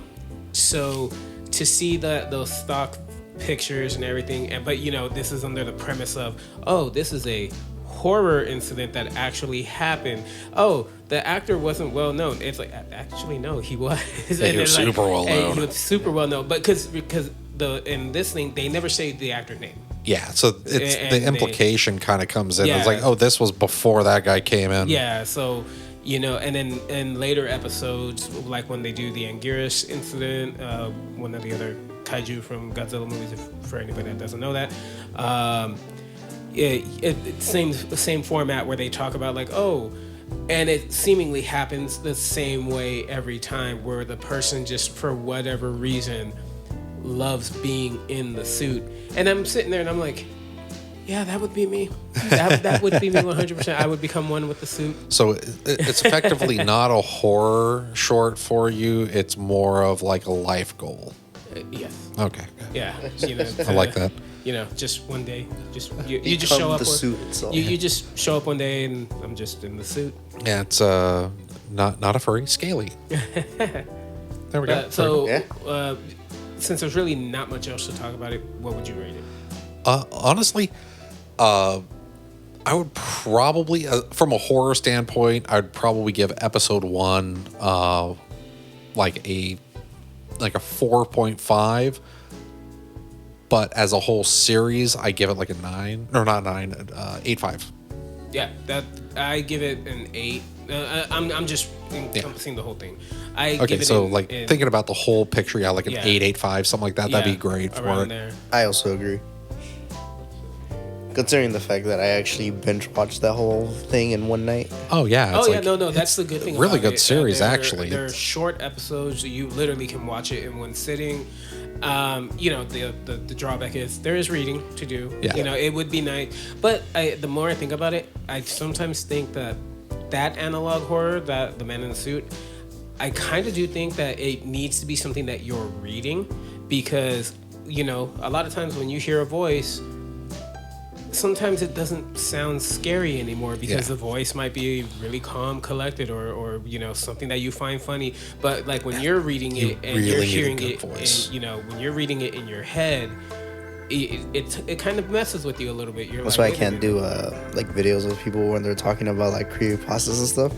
So to see those stock pictures and everything, but this is under the premise of, oh, this is a horror incident that actually happened. Oh, the actor wasn't well known. It's like, actually no, he was. Yeah, he was super well known. He was super well known, but because in this thing they never say the actor name. Yeah, so it's the implication kind of comes in. Yeah. It's like, oh, this was before that guy came in. Yeah, so and then in later episodes, like when they do the Anguirus incident, one of the other kaiju from Godzilla movies, for anybody that doesn't know that. Same format where they talk about like, oh, and it seemingly happens the same way every time, where the person just for whatever reason loves being in the suit. And I'm sitting there and I'm like, yeah, that would be me. That would be me 100%. I would become one with the suit. So it's effectively not a horror short for you. It's more of like a life goal. Yes. Okay. Yeah. I like that. just one day, you just show up. The suit itself. You just show up one day, and I'm just in the suit. Yeah, it's not a furry, scaly. There we go. Since there's really not much else to talk about it, what would you rate it? Honestly, I would probably, from a horror standpoint, I'd probably give episode 1 like a 4.5. But as a whole series, I give it like a 9, or not 9, 8.5. Yeah, I give it an 8. I'm just encompassing the whole thing. Thinking about the whole picture, like an 8.5, something like that. That'd be great for it. There. I also agree. Considering the fact that I actually binge watched that whole thing in one night. Oh yeah. No. That's the good thing. Really about good series, actually. They're short episodes. You literally can watch it in one sitting. The drawback is there is reading to do. Yeah. It would be nice, but the more I think about it, I sometimes think that analog horror, that the Man in the Suit, I kind of do think that it needs to be something that you're reading, because a lot of times when you hear a voice, sometimes it doesn't sound scary anymore because the voice might be really calm, collected, or something that you find funny. But like when you're reading it and really you're hearing it, voice. and when you're reading it in your head, it kind of messes with you a little bit. That's why I can't do like videos of people when they're talking about like creepypastas and stuff.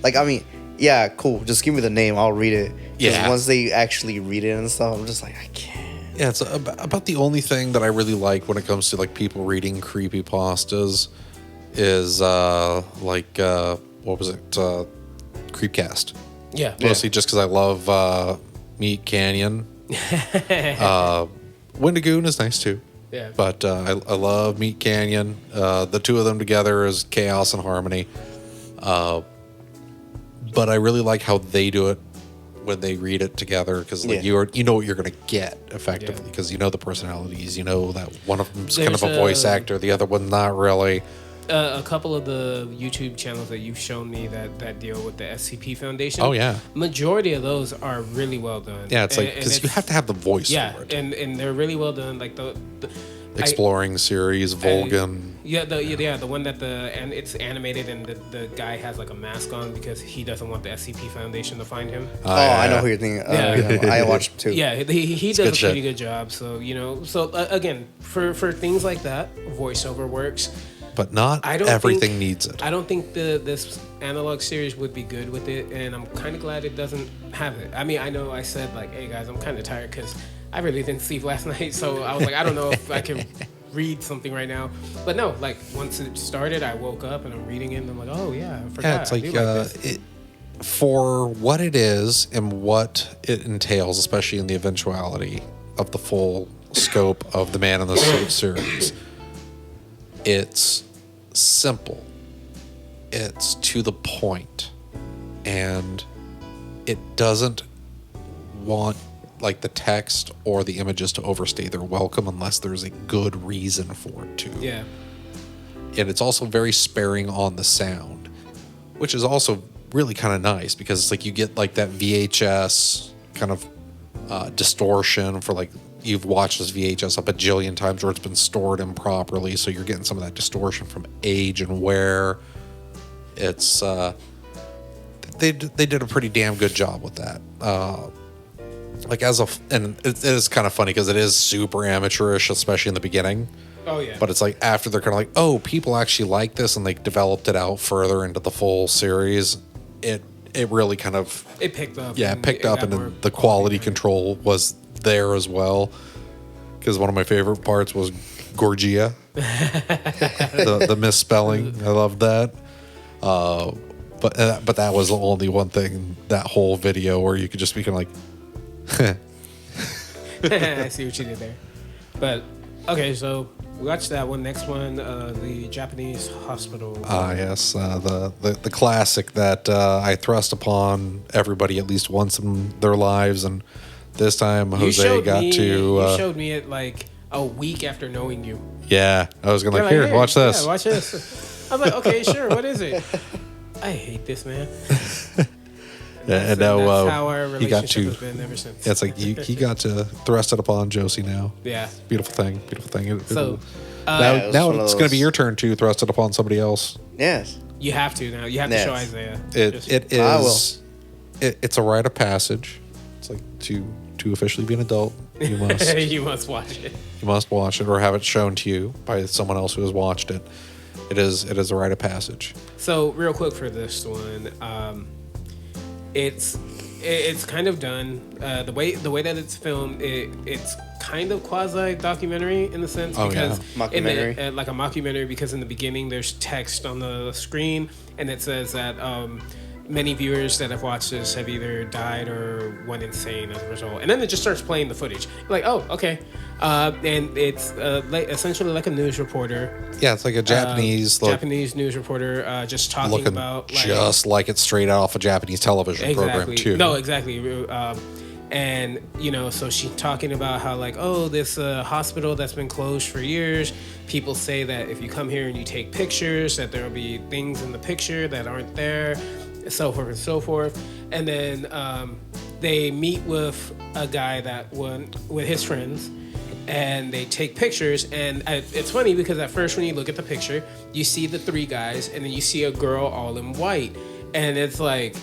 Like, I mean, yeah, cool. Just give me the name, I'll read it. Yeah. Once they actually read it and stuff, I'm just like, I can't. Yeah, it's about the only thing that I really like when it comes to like people reading creepypastas is what was it? Creepcast. Yeah. Mostly just because I love Meat Canyon. Wendigoon is nice too. Yeah. But I love Meat Canyon. The two of them together is chaos and harmony. But I really like how they do it when they read it together, because you know what you're going to get effectively, because you know the personalities, that one of them's kind of a voice actor, the other one not really. A couple of the YouTube channels that you've shown me that deal with the SCP Foundation. Oh yeah, majority of those are really well done. Yeah, it's like because you have to have the voice for it. and they're really well done. Like the Exploring series, Vulcan. The one that and it's animated, and the guy has like a mask on because he doesn't want the SCP Foundation to find him. I know who you're thinking. I watched him too. Yeah, he does a pretty good job. So again, for things like that, voiceover works. But not everything needs it. I don't think this analog series would be good with it, and I'm kind of glad it doesn't have it. I mean, I know I said like, hey guys, I'm kind of tired because I really didn't sleep last night, so I was like, I don't know if I can read something right now. But no, like once it started, I woke up and I'm reading it, and I'm like, oh yeah, I forgot. Yeah, it's like for what it is and what it entails, especially in the eventuality of the full scope of the Man in the Suit series. It's simple, it's to the point, and it doesn't want like the text or the images to overstay their welcome unless there's a good reason for it to. Yeah. And it's also very sparing on the sound, which is also really kind of nice, because it's like you get like that VHS kind of distortion for like, you've watched this VHS a bajillion times where it's been stored improperly, so you're getting some of that distortion from age and wear. It's they did a pretty damn good job with that. And it is kind of funny because it is super amateurish, especially in the beginning. Oh yeah. But it's like after they're kind of like, oh, people actually like this, and they developed it out further into the full series. It really kind of picked up. Yeah, it picked up, and then the quality control was there as well, because one of my favorite parts was Garcia. the misspelling, I loved that. But that was the only one thing, that whole video, where you could just be kind of like, I see what you did there. But okay, so we watched that one. Next one, the Japanese hospital. Yes, the classic that I thrust upon everybody at least once in their lives, and this time Jose got to. You showed me it like a week after knowing you. Yeah, I was gonna here, watch this. Yeah, watch this. I was like, okay, sure. What is it? I hate this, man. That's how our relationship has been ever since. It's like he got to thrust it upon Josie now. Yeah. Beautiful thing. So now it's going to be your turn to thrust it upon somebody else. Yes. you have to now. You have to show Isaiah. It's a rite of passage. It's like to officially be an adult, you must you must watch it. You must watch it or have it shown to you by someone else who has watched it. It is a rite of passage. So real quick for this one, it's kind of done. The way that it's filmed, it's kind of quasi documentary in the sense because mockumentary, like a mockumentary, because in the beginning there's text on the screen and it says that many viewers that have watched this have either died or went insane as a result, and then it just starts playing the footage. Like, oh, okay, and it's essentially like a news reporter. Yeah, it's like a Japanese news reporter just talking looking about just like it's straight out off a Japanese television program too. No, exactly. And so she's talking about how like, oh, this hospital that's been closed for years. People say that if you come here and you take pictures, that there will be things in the picture that aren't there. So forth and so forth. And then they meet with a guy that went with his friends and they take pictures. And it's funny because at first when you look at the picture, you see the three guys and then you see a girl all in white. And it's like,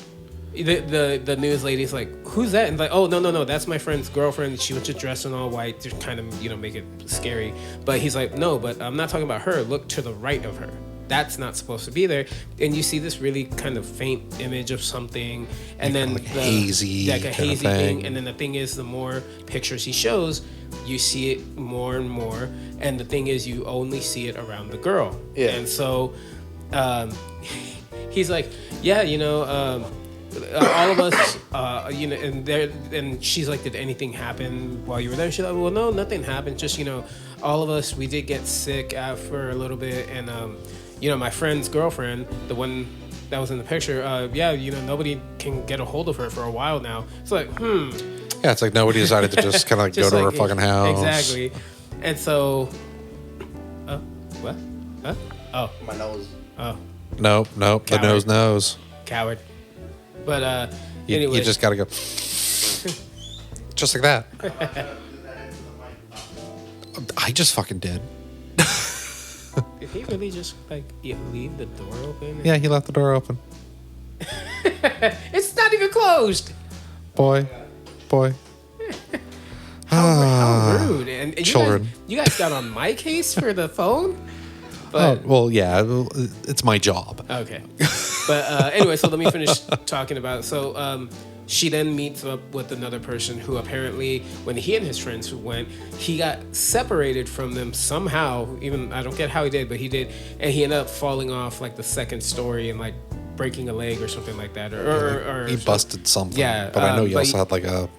the news lady's like, who's that? And like, oh, no, that's my friend's girlfriend. She was just dressed in all white to kind of, make it scary. But he's like, no, but I'm not talking about her. Look to the right of her. That's not supposed to be there. And you see this really kind of faint image of something, and then like hazy thing. And then the thing is, the more pictures he shows, you see it more and more. And the thing is, you only see it around the girl. Yeah. And so he's like, yeah, all of us, and she's like, did anything happen while you were there? She's like, well, no, nothing happened. Just, all of us, we did get sick for a little bit. And, my friend's girlfriend, the one that was in the picture, nobody can get a hold of her for a while now. It's like, Yeah, it's like nobody decided to just kind of go to her fucking house. Exactly. And so, what? Huh? Oh. My nose. Oh. Nope. Coward. The nose knows. Coward. But anyway. You just gotta go. Just like that. I just fucking did. Did he really just leave the door open? Yeah, he left the door open. It's not even closed. Boy. How rude. And children. You guys got on my case for the phone? But, well, yeah, it's my job. Okay. But anyway, so let me finish talking about it. So she then meets up with another person who apparently, when he and his friends went, he got separated from them somehow. Even, I don't get how he did, but he did. And he ended up falling off like the second story and like breaking a leg or something like that. Or he busted something. Yeah. But I know he also had like a...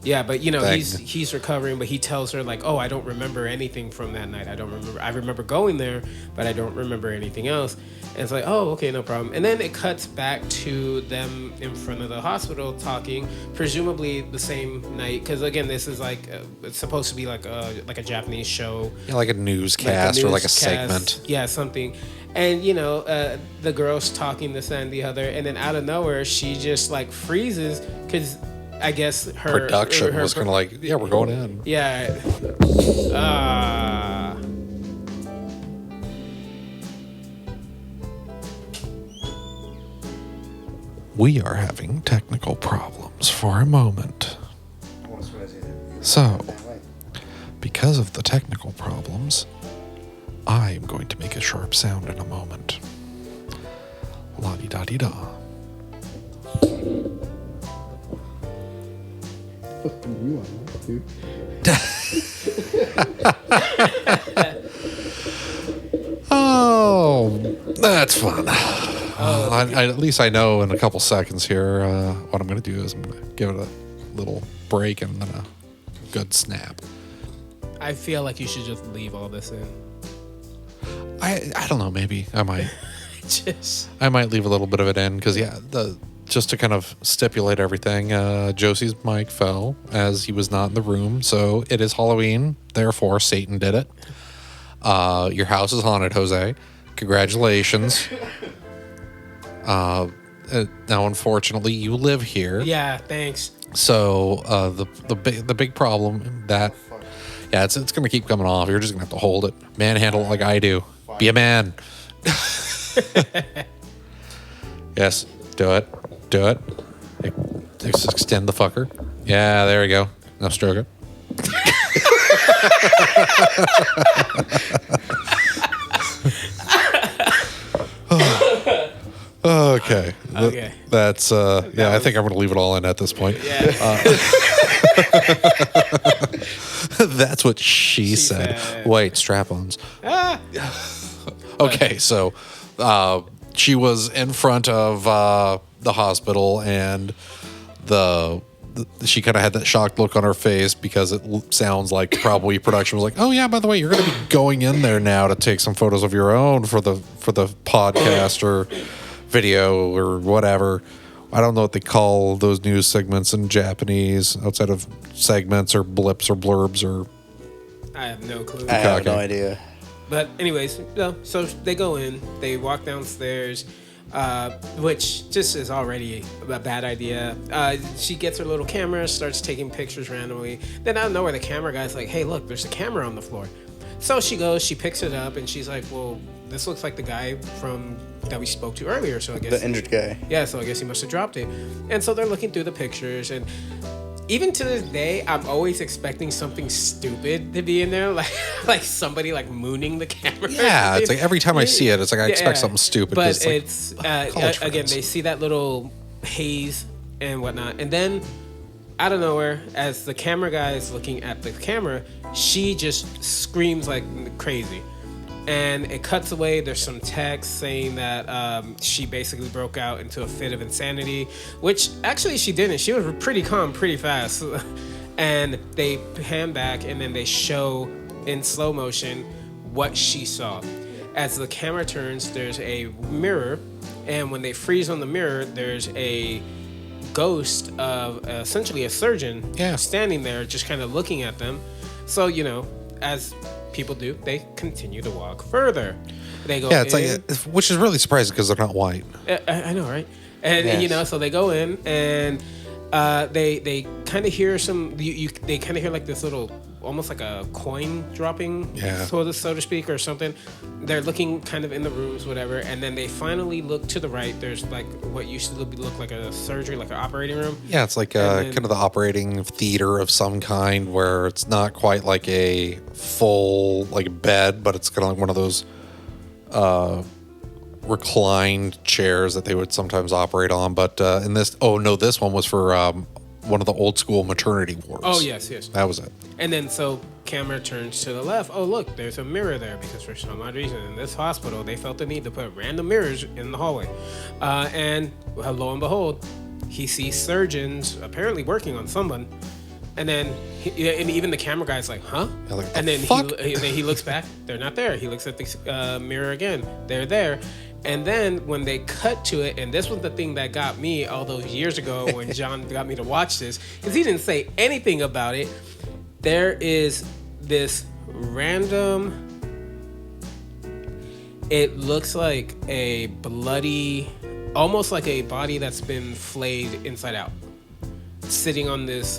Yeah, but he's recovering, but he tells her like, "Oh, I don't remember anything from that night. I remember going there, but I don't remember anything else." And it's like, "Oh, okay, no problem." And then it cuts back to them in front of the hospital talking, presumably the same night, because again, this is like it's supposed to be like a Japanese show, like a newscast or like a segment, yeah, something. And the girl's talking this and the other, and then out of nowhere, she just like freezes because. I guess her production was kind of like, yeah, we're going in. Yeah. We are having technical problems for a moment. So, because of the technical problems, I am going to make a sharp sound in a moment. La-di-da-di-da. Oh, that's fun. At least I know in a couple seconds here what I'm going to do is I'm going to give it a little break and then a good snap. I feel like you should just leave all this in. I don't know. Maybe I might. I might leave a little bit of it in because just to kind of stipulate everything, Josie's mic fell as he was not in the room. So it is Halloween. Therefore, Satan did it. Your house is haunted, Jose. Congratulations. Now, unfortunately, you live here. Yeah, thanks. So the big problem that it's gonna keep coming off. You're just gonna have to hold it, manhandle it like I do. Be a man. Yes, do it. Extend the fucker. Yeah, there we go. Now stroke it. Okay. That's I think I'm going to leave it all in at this point. Yeah. That's what she said. Wait, strap-ons. Okay, so she was in front of the hospital, and she kind of had that shocked look on her face because it sounds like probably production was like, "Oh yeah, by the way, you're going to be going in there now to take some photos of your own for the podcast or video or whatever." I don't know what they call those news segments in Japanese outside of segments or blips or blurbs or. I have no clue. I have no idea. But anyways, so they go in, they walk downstairs, which just is already a bad idea. She gets her little camera, starts taking pictures randomly. Then out of nowhere, the camera guy's like, "Hey, look, there's a camera on the floor." So she goes, she picks it up, and she's like, "Well, this looks like the guy that we spoke to earlier." So I guess the injured guy. Yeah, so I guess he must have dropped it. And so they're looking through the pictures, and even to this day, I'm always expecting something stupid to be in there, like somebody like mooning the camera. Yeah, it's like every time I see it, it's like I expect something stupid. But it's again, they see that little haze and whatnot, and then out of nowhere, as the camera guy is looking at the camera, she just screams like crazy. And it cuts away. There's some text saying that she basically broke out into a fit of insanity, which actually she didn't. She was pretty calm, pretty fast. And they pan back, and then they show in slow motion what she saw. As the camera turns, there's a mirror, and when they freeze on the mirror, there's a ghost of essentially a surgeon standing there, just kind of looking at them. So, as people do, they continue to walk further. They go it's like, which is really surprising because they're not white. I know, right? And so they go in, and they kind of hear they kind of hear like this little, almost like a coin dropping, so to speak, or something. They're looking kind of in the rooms, whatever, and then they finally look to the right. There's like what used to look like a surgery, like an operating room. Yeah, it's like kind of the operating theater of some kind, where it's not quite like a full like bed, but it's kind of like one of those reclined chairs that they would sometimes operate on. But in this one was for one of the old school maternity wards. Oh, yes. That was it. And then so camera turns to the left. Oh, look, there's a mirror there, because for some odd reason in this hospital, they felt the need to put random mirrors in the hallway. And lo and behold, he sees surgeons apparently working on someone. And then, and even the camera guy's like, "Huh?" And then he looks back. They're not there. He looks at the mirror again. They're there. And then when they cut to it, and this was the thing that got me all those years ago when John got me to watch this, because he didn't say anything about it. There is this random, it looks like a bloody, almost like a body that's been flayed inside out, sitting on this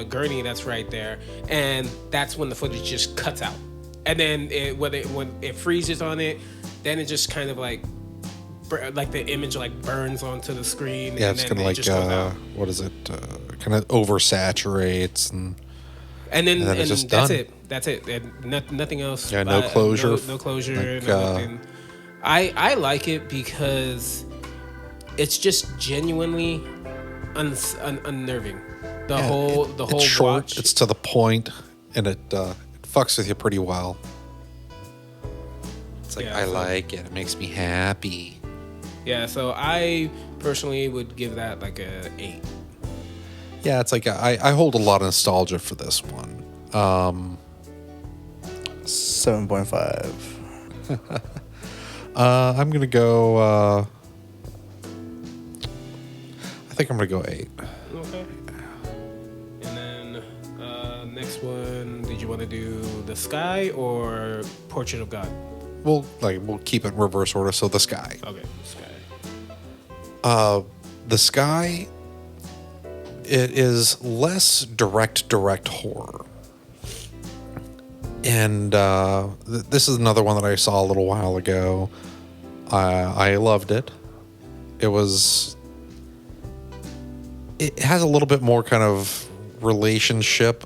gurney that's right there. And that's when the footage just cuts out. And then when it freezes on it, then it just kind of like the image like burns onto the screen. Yeah, it's kind of like what is it? Kind of oversaturates, and then it's just that's done. it. That's it. And nothing else. Yeah, no closure. No closure. Nothing. I like it because it's just genuinely unnerving. The whole it's short. watch. It's to the point, and it fucks with you pretty well. It's like, I like it. It makes me happy. Yeah, so I personally would give that like a 8. Yeah, it's like I hold a lot of nostalgia for this one. 7.5. I'm gonna go. I think I'm gonna go 8. Okay. And then next one, did you want to do The Sky or Portrait of God? We'll keep it in reverse order. So The Sky. Okay, The Sky. The Sky, it is less direct horror. And this is another one that I saw a little while ago. I loved it. It has a little bit more kind of relationship,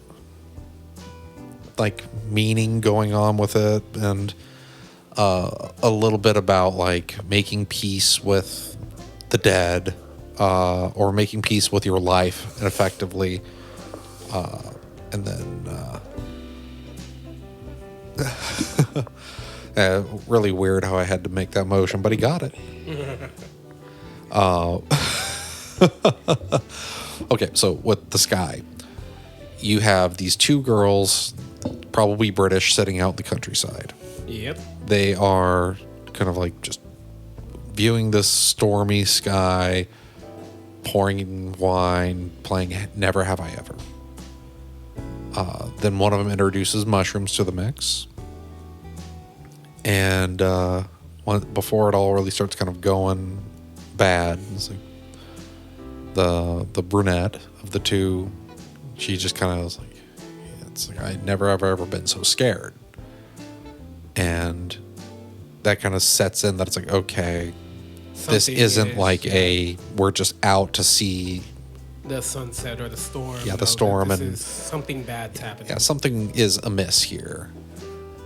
like meaning going on with it, and a little bit about like making peace with the dead, or making peace with your life, and effectively, and then really weird how I had to make that motion, but he got it. Okay, so with The Sky, you have these two girls, probably British, sitting out in the countryside. Yep. They are kind of like just viewing this stormy sky, pouring wine, playing Never Have I Ever. Then one of them introduces mushrooms to the mix. And before it all really starts kind of going bad, it's like the brunette of the two, she just kind of was like, it's like, I'd never ever been so scared. And that kind of sets in that it's like, okay, this isn't like we're just out to see the sunset or the storm. Yeah, the storm, and something bad's happening. Yeah, something is amiss here.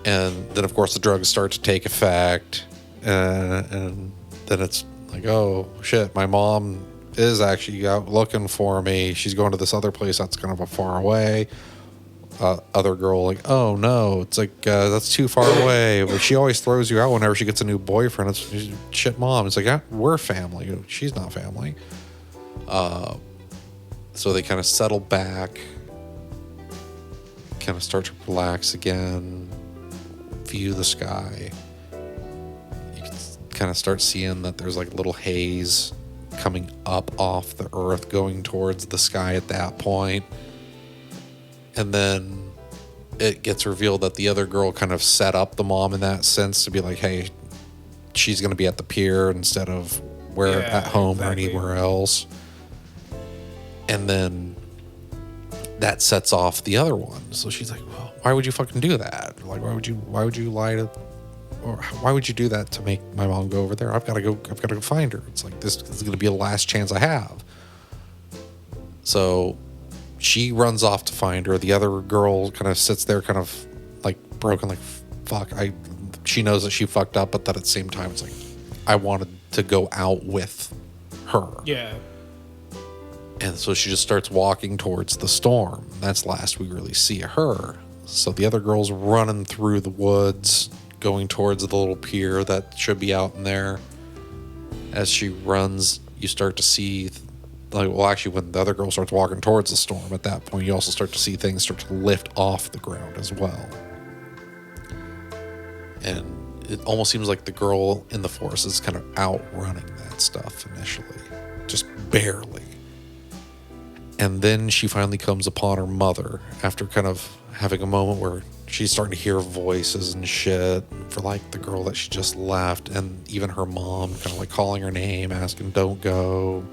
And then, of course, the drugs start to take effect, and then it's like, oh shit, my mom is actually out looking for me. She's going to this other place that's kind of a far away. Other girl, like, oh no, it's like that's too far away. But she always throws you out whenever she gets a new boyfriend. It's shit, mom. It's like, yeah, we're family. She's not family. So they kind of settle back, kind of start to relax again, view the sky. You can kind of start seeing that there's like a little haze coming up off the earth, going towards the sky at that point. And then it gets revealed that the other girl kind of set up the mom in that sense to be like, hey, she's going to be at the pier instead of at home or anywhere else. And then that sets off the other one. So she's like, well, why would you fucking do that? Like, why would you lie to, or why would you do that to make my mom go over there? I've got to go find her. It's like, this is going to be the last chance I have. So she runs off to find her. The other girl kind of sits there kind of like broken, like, fuck. She knows that she fucked up, but that at the same time, it's like, I wanted to go out with her. Yeah. And so she just starts walking towards the storm. That's the last we really see of her. So the other girl's running through the woods, going towards the little pier that should be out in there. As she runs, you start to see, when the other girl starts walking towards the storm, at that point, you also start to see things start to lift off the ground as well. And it almost seems like the girl in the forest is kind of outrunning that stuff initially, just barely. And then she finally comes upon her mother after kind of having a moment where she's starting to hear voices and shit for like the girl that she just left, and even her mom kind of like calling her name, asking, don't go,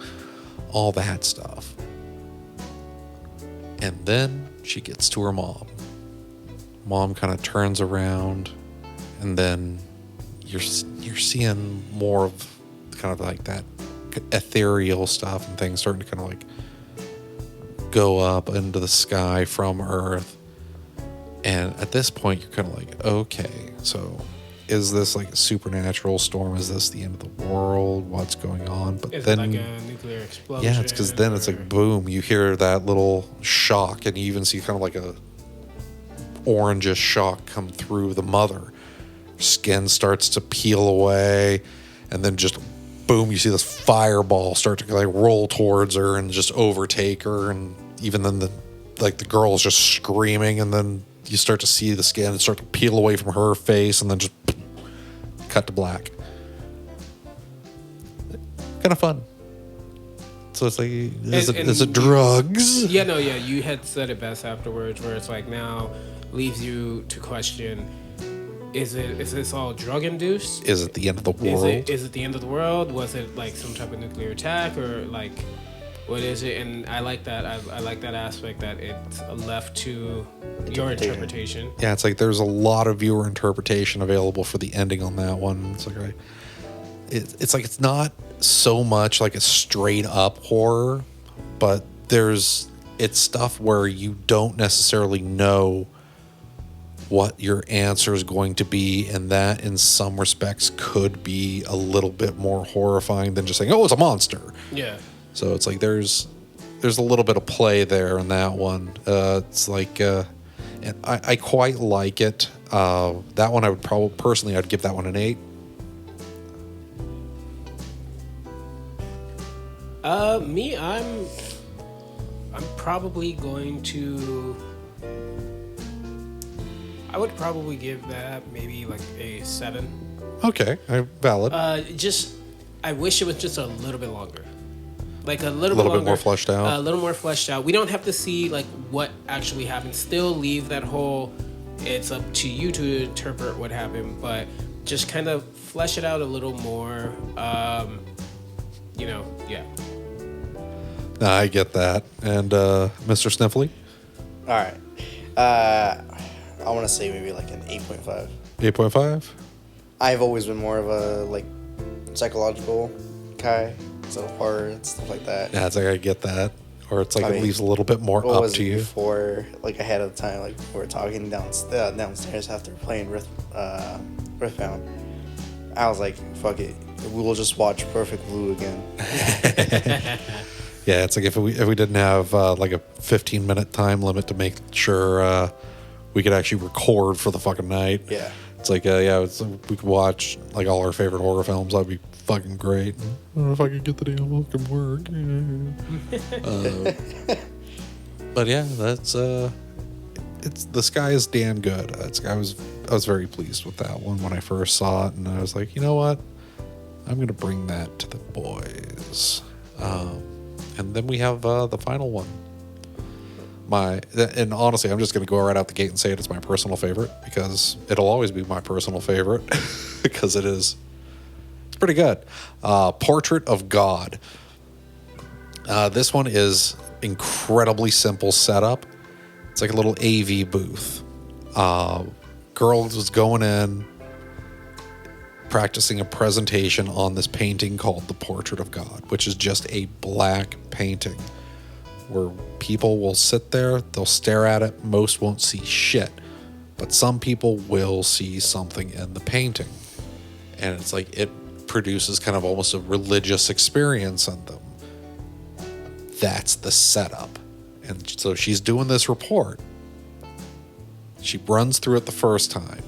all that stuff. And then she gets to her mom. Mom kind of turns around, and then you're seeing more of kind of like that ethereal stuff and things starting to kind of like go up into the sky from Earth. And at this point, you're kind of like, okay, so is this like a supernatural storm? Is this the end of the world? What's going on? But is then, it like a nuclear explosion? Yeah, it's because then it's like boom, you hear that little shock, and you even see kind of like a orangish shock come through the mother. Skin starts to peel away, and then just boom, you see this fireball start to like roll towards her and just overtake her, and even then the girl's just screaming, and then you start to see the skin start to peel away from her face, and then just cut to black. Kind of fun. So it's like, is it drugs? Yeah, no, yeah. You had said it best afterwards, where it's like now leaves you to question, Is this all drug induced? Is it the end of the world? Is it the end of the world? Was it like some type of nuclear attack, or like what is it? And I like that. I like that aspect that it's left to your interpretation. Yeah, it's like there's a lot of viewer interpretation available for the ending on that one. It's like it's like it's not so much like a straight up horror, but it's stuff where you don't necessarily know what your answer is going to be, and that in some respects could be a little bit more horrifying than just saying, oh, it's a monster. Yeah. So it's like there's a little bit of play there in that one. It's like and I quite like it. That one I would probably personally I'd give that one an 8. Me, I'm probably going to. I would probably give that maybe like a 7. Okay, valid. I wish it was just a little bit longer. Like a little bit more fleshed out. A little more fleshed out. We don't have to see like what actually happened. Still leave that whole. It's up to you to interpret what happened, but just kind of flesh it out a little more. Yeah. I get that. And Mr. Sniffly? All right. I want to say maybe like an 8.5. 8.5? I've always been more of a like psychological guy, so horror and stuff like that. Yeah, it's like I get that. Or it's like it leaves a little bit more up to you. Before, like ahead of the time, like we were talking downstairs after playing Riftbound, I was like, fuck it, we'll just watch Perfect Blue again. Yeah, it's like if we didn't have like a 15-minute time limit to make sure we could actually record for the fucking night. Yeah. It's like, we could watch like all our favorite horror films. That'd be fucking great. I don't know if I could get the damn fucking work. But yeah, that's it's the sky is damn good. I was very pleased with that one when I first saw it, and I was like, you know what, I'm gonna bring that to the boys. And then we have the final one. And honestly, I'm just going to go right out the gate and say it's my personal favorite, because it'll always be my personal favorite because it's pretty good. Portrait of God. This one is incredibly simple setup. It's like a little AV booth. Girl was going in, practicing a presentation on this painting called The Portrait of God, which is just a black painting where people will sit there, they'll stare at it, most won't see shit, but some people will see something in the painting. And it's like it produces kind of almost a religious experience in them. That's the setup. And so she's doing this report. She runs through it the first time.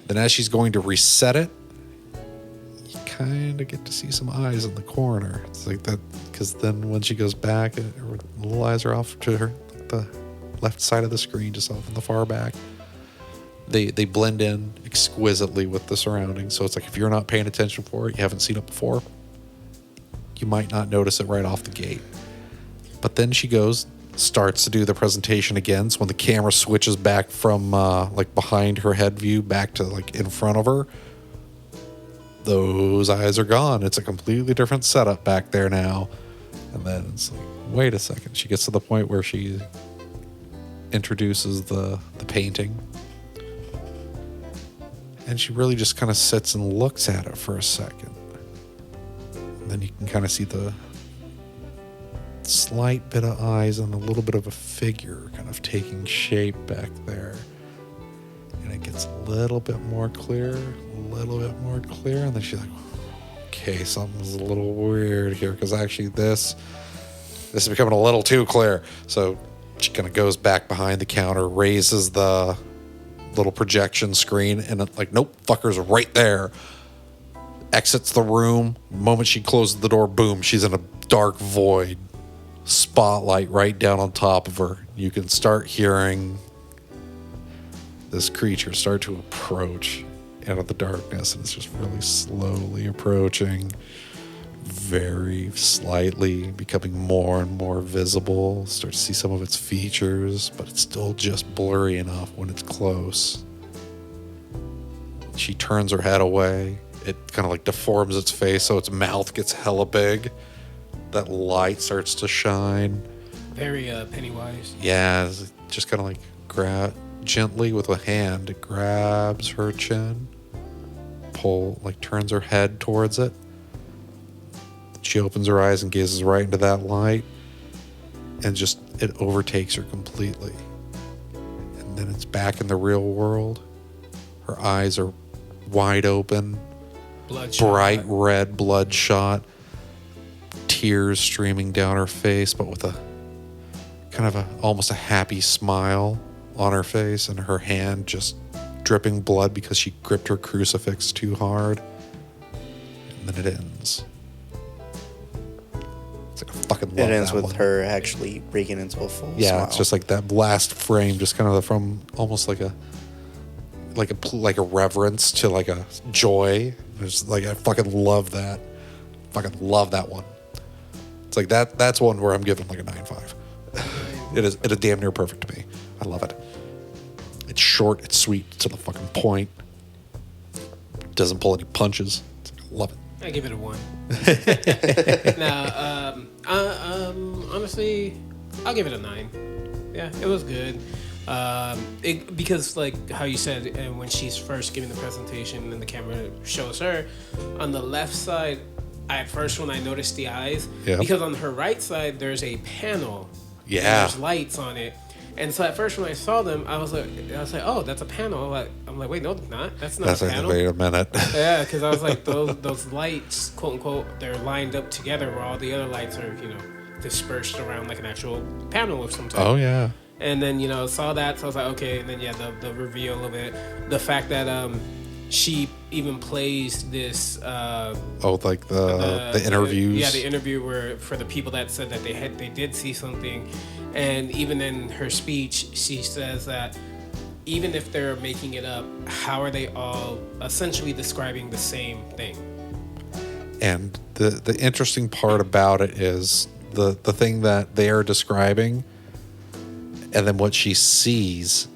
Then as she's going to reset it, you kind of get to see some eyes in the corner. It's like that, because then when she goes back, her little eyes are off to her, the left side of the screen, just off in the far back. They blend in exquisitely with the surroundings. So it's like if you're not paying attention for it, you haven't seen it before, you might not notice it right off the gate. But then she starts to do the presentation again. So when the camera switches back from like behind her head view back to like in front of her, those eyes are gone. It's a completely different setup back there now. And then it's like, wait a second. She gets to the point where she introduces the painting. And she really just kind of sits and looks at it for a second. And then you can kind of see the slight bit of eyes and a little bit of a figure kind of taking shape back there. And it gets a little bit more clear. And then she's like, okay, something's a little weird here, because actually this is becoming a little too clear. So she kind of goes back behind the counter, raises the little projection screen, and it's like, nope, fucker's right there. Exits the room. The moment she closes the door, boom, she's in a dark void. Spotlight right down on top of her. You can start hearing this creature start to approach out of the darkness, and it's just really slowly approaching, very slightly, becoming more and more visible. Start to see some of its features, but it's still just blurry enough when it's close. She turns her head away. It kind of like deforms its face so its mouth gets hella big. That light starts to shine. Very Pennywise. Yeah, it's just kind of like gently with a hand, it grabs her chin, turns her head towards it. She opens her eyes and gazes right into that light, and just it overtakes her completely. And then it's back in the real world. Her eyes are wide open, bright red, bloodshot, tears streaming down her face, but with a kind of almost a happy smile on her face, and her hand just dripping blood because she gripped her crucifix too hard. And then it ends. It's like, I fucking love it ends that with one. Her actually breaking into a full Yeah, smile. it's just like that last frame, just kind of from almost like a reverence to like a joy. It's like, I fucking love that. Fucking love that one. It's like that's one where I'm giving like a 9.5. It is damn near perfect to me. I love it. It's short, it's sweet, to the fucking point. Doesn't pull any punches. I love it. I give it a 1. Now, honestly, I'll give it a 9. Yeah, it was good. Because like how you said, and when she's first giving the presentation and the camera shows her, on the left side, at first when I noticed the eyes, because on her right side there's a panel. Yeah. And there's lights on it. And so at first when I saw them, I was like, oh, that's a panel. I'm like, wait, no, it's not. That's not a panel. Wait a minute. Yeah, because I was like, those lights, quote unquote, they're lined up together where all the other lights are, dispersed around like an actual panel of some type. Oh yeah. And then saw that, so I was like, okay. And then the reveal of it, the fact that she even plays this. Like the interviews. The interview where for the people that said that they did see something, and even in her speech, she says that even if they're making it up, how are they all essentially describing the same thing? And the interesting part about it is the thing that they are describing, and then what she sees.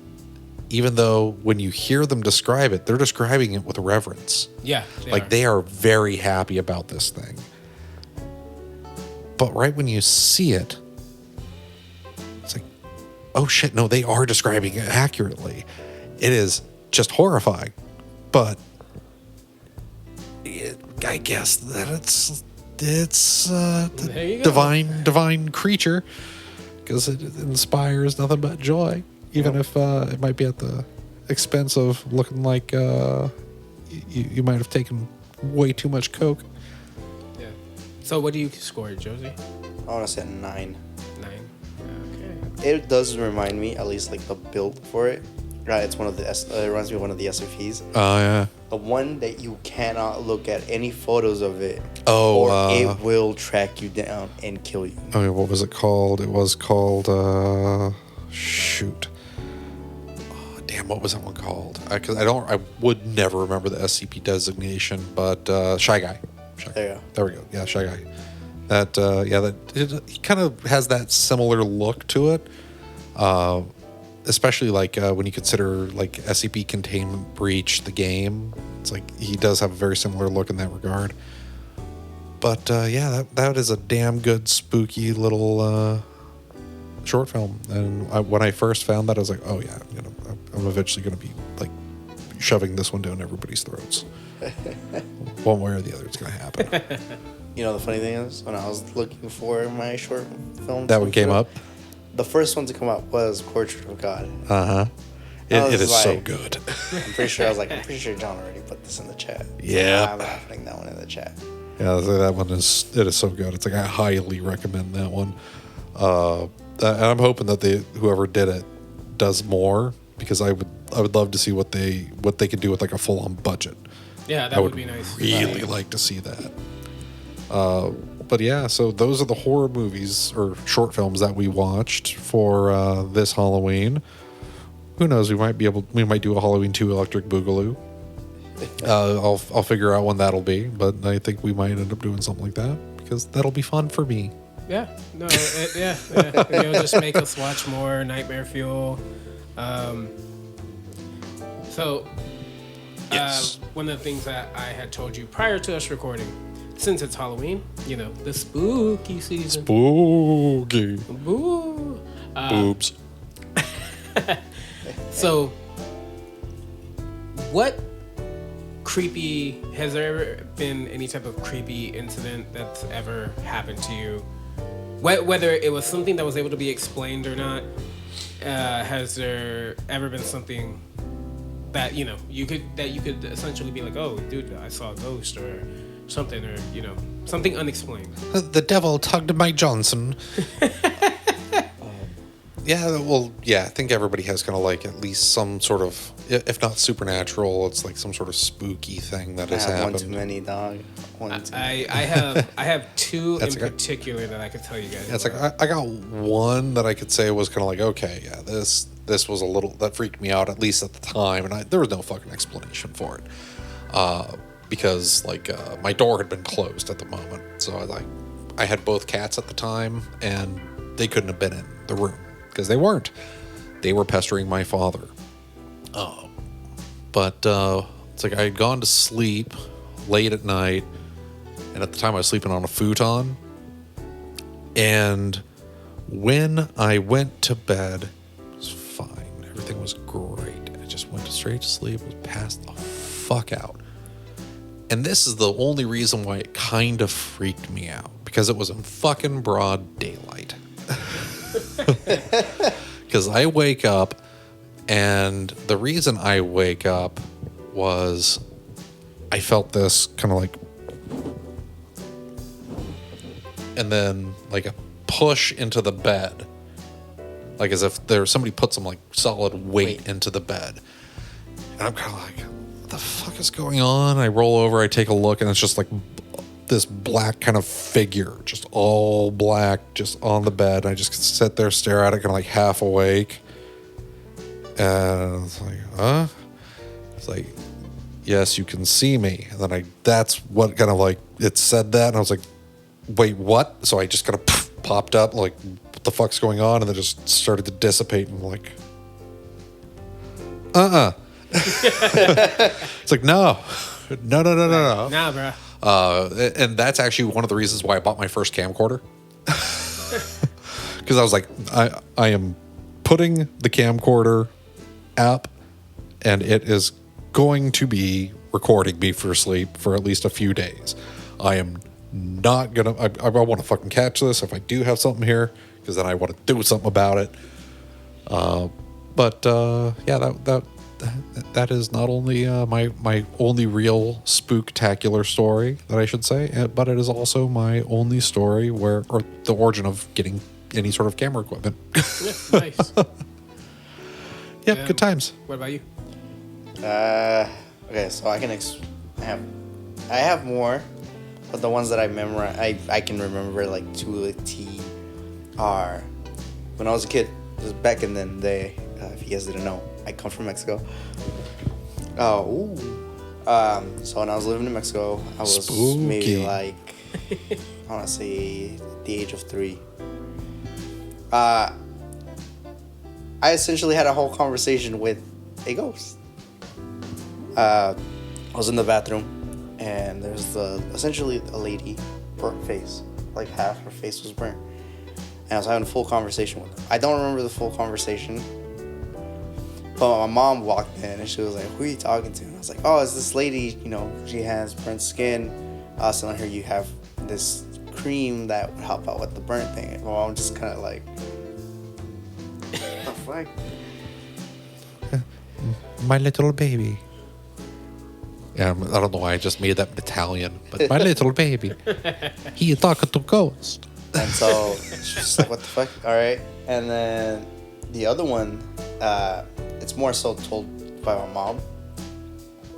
Even though when you hear them describe it, they're describing it with reverence. Yeah. They are very happy about this thing. But right when you see it, it's like, oh shit, no, they are describing it accurately. It is just horrifying. But I guess that it's the divine creature, because it inspires nothing but joy. Even if it might be at the expense of looking like you might have taken way too much coke. Yeah. So what do you score it, Josie? I want to say 9. 9. Okay. It does remind me, at least like the build for it. Right, it's one of the it reminds me of one of the SFPs. Oh yeah. The one that you cannot look at any photos of it. Oh. Or it will track you down and kill you. Okay, what was it called? It was called shoot. Damn, what was that one called? Because I would never remember the SCP designation, but Shy Guy. There we go. Yeah, Shy Guy. He kind of has that similar look to it, especially like when you consider like SCP Containment Breach, the game. It's like he does have a very similar look in that regard. But that is a damn good spooky little short film. And when I first found that, I was like, oh yeah, I'm eventually going to be like shoving this one down everybody's throats. One way or the other, it's going to happen. The funny thing is, when I was looking for my short film, that one came up. The first one to come up was Portrait of God. It is so good. I'm pretty sure John already put this in the chat. Yeah, I'm not putting that one in the chat. Yeah, that one is so good. It's like I highly recommend that one. And I'm hoping that whoever did it does more, because I would love to see what they could do with like a full on budget. Yeah, that would be nice. Really like to see that. But yeah, so those are the horror movies or short films that we watched for this Halloween. Who knows? We might do a Halloween 2 Electric Boogaloo. I'll figure out when that'll be, but I think we might end up doing something like that because that'll be fun for me. Yeah, no, it'll just make us watch more Nightmare Fuel. So Yes. One of the things that I had told you prior to us recording, since it's Halloween, the spooky season. Spooky. Boo. Boobs. So, what has there ever been any type of creepy incident that's ever happened to you? Whether it was something that was able to be explained or not, has there ever been something that you could essentially be like, oh, dude, I saw a ghost or something, or something unexplained? The devil tugged my Johnson. I think everybody has kind of like at least some sort of, if not supernatural, it's like some sort of spooky thing that has happened. One too many, dog. I have two in particular that I could tell you guys. It's like I got one that I could say was kind of like, okay, yeah, this was a little, that freaked me out at least at the time, and there was no fucking explanation for it, because like my door had been closed at the moment, so I had both cats at the time, and they couldn't have been in the room. Because they weren't. They were pestering my father. But it's like I had gone to sleep late at night, and at the time I was sleeping on a futon. And when I went to bed, it was fine. Everything was great. I just went straight to sleep, was passed the fuck out. And this is the only reason why it kind of freaked me out. Because it was in fucking broad daylight. Because I wake up, and the reason I wake up was I felt this kind of like, and then like a push into the bed, like as if somebody put some like solid weight into the bed, and I'm kind of like, what the fuck is going on? I roll over, I take a look, and it's just like this black kind of figure, just all black, just on the bed. I just sit there, stare at it, kind of like half awake. And it's like, huh? It's like, yes, you can see me. And then that's what kind of like, it said that. And I was like, wait, what? So I just kind of popped up, like, what the fuck's going on? And then just started to dissipate, and I'm like, It's like, no. Nah, bro. And that's actually one of the reasons why I bought my first camcorder. Because I was like, I am putting the camcorder app, and it is going to be recording me for sleep for at least a few days. I am not gonna. I want to fucking catch this if I do have something here, because then I want to do something about it. That is not only my only real spooktacular story that I should say, but it is also my only story or the origin of getting any sort of camera equipment. Yeah, nice. Yep, good times. What about you? Okay, so I have more, but the ones that I memorize, I can remember like to a T are when I was a kid. It was back in the day. If you guys didn't know, I come from Mexico. So when I was living in Mexico, I was Spooky. maybe like, I want to say the age of 3. I essentially had a whole conversation with a ghost. I was in the bathroom, and there's essentially a lady, burnt face, like half her face was burnt, and I was having a full conversation with her. I don't remember the full conversation. But my mom walked in, and she was like, who are you talking to? And I was like, oh, it's this lady, she has burnt skin. I was telling her you have this cream that would help out with the burnt thing. And my mom just kind of like, what the fuck? My little baby. Yeah, I don't know why I just made that Italian, but my little baby. He talking to ghost. And so she's just like, what the fuck? All right. And then the other one, it's more so told by my mom,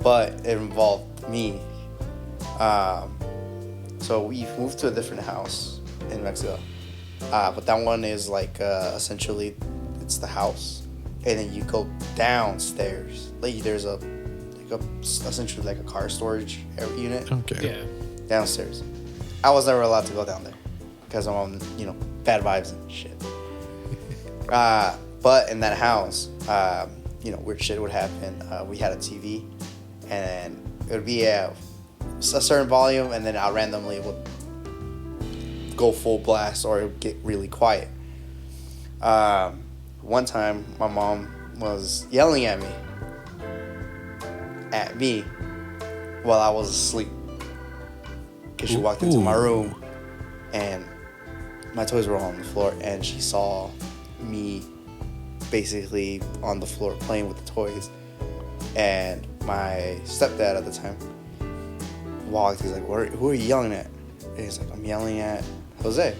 but it involved me. So we moved to a different house in Mexico, but that one is like essentially it's the house, and then you go downstairs. Like there's essentially like a car storage unit. Okay. Yeah. Downstairs. I was never allowed to go down there because I'm on bad vibes and shit. But in that house, weird shit would happen. We had a TV, and it would be a certain volume, and then I randomly would go full blast or it would get really quiet. One time, my mom was yelling at me while I was asleep, because she walked into my room and my toys were all on the floor, and she saw me basically on the floor playing with the toys. And my stepdad at the time walked. He's like, who are you yelling at? And he's like, I'm yelling at Jose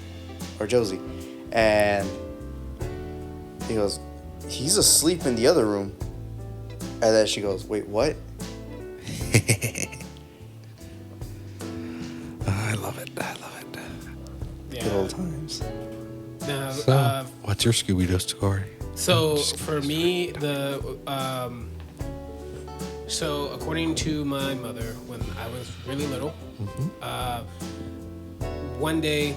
or Josie. And he goes, he's asleep in the other room. And then she goes, wait, what? I love it. Yeah. Good old times. Now, So, what's your Scooby-Doo story? So for me, so according to my mother, when I was really little, one day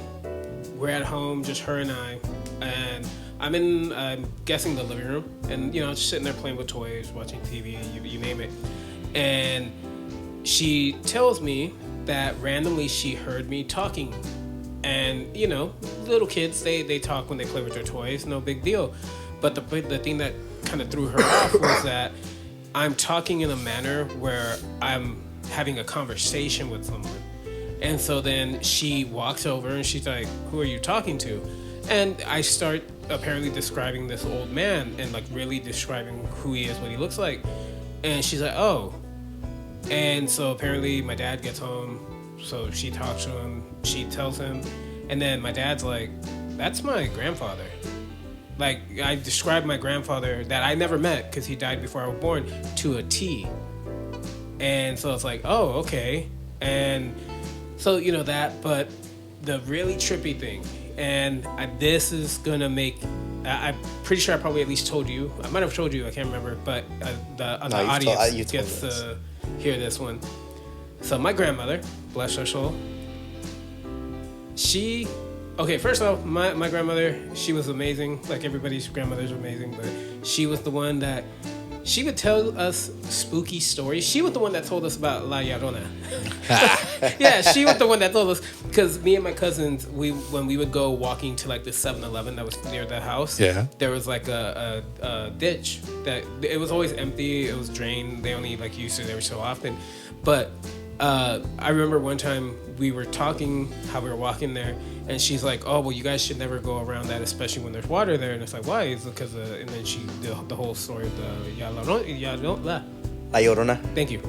we're at home, just her and I, and I'm guessing the living room, and just sitting there playing with toys, watching TV, you name it, and she tells me that randomly she heard me talking. And little kids, they talk when they play with their toys, no big deal. But the thing that kind of threw her off was that I'm talking in a manner where I'm having a conversation with someone. And so then she walks over and she's like, who are you talking to? And I start apparently describing this old man and like really describing who he is, what he looks like. And she's like, oh. And so apparently my dad gets home. So she talks to him, she tells him, and then my dad's like, that's my grandfather. Like, I described my grandfather that I never met because he died before I was born to a T. And so it's like, oh, okay. And so, that, but the really trippy thing, and this is going to make, I'm pretty sure I probably at least told you, I might have told you, I can't remember, but the audience gets to hear this one. So my grandmother, bless her soul, first off, my grandmother, she was amazing. Like everybody's grandmothers are amazing, but she was the one that, she would tell us spooky stories. She was the one that told us about La Llorona. Yeah, she was the one that told us, because me and my cousins, when we would go walking to like the 7-Eleven that was near the house, there was like a ditch that, it was always empty, it was drained, they only like used it every so often. But I remember one time we were talking how we were walking there, and she's like, oh, well, you guys should never go around that, especially when there's water there. And it's like, why? It's because and then she the whole story of the La Llorona. Thank you.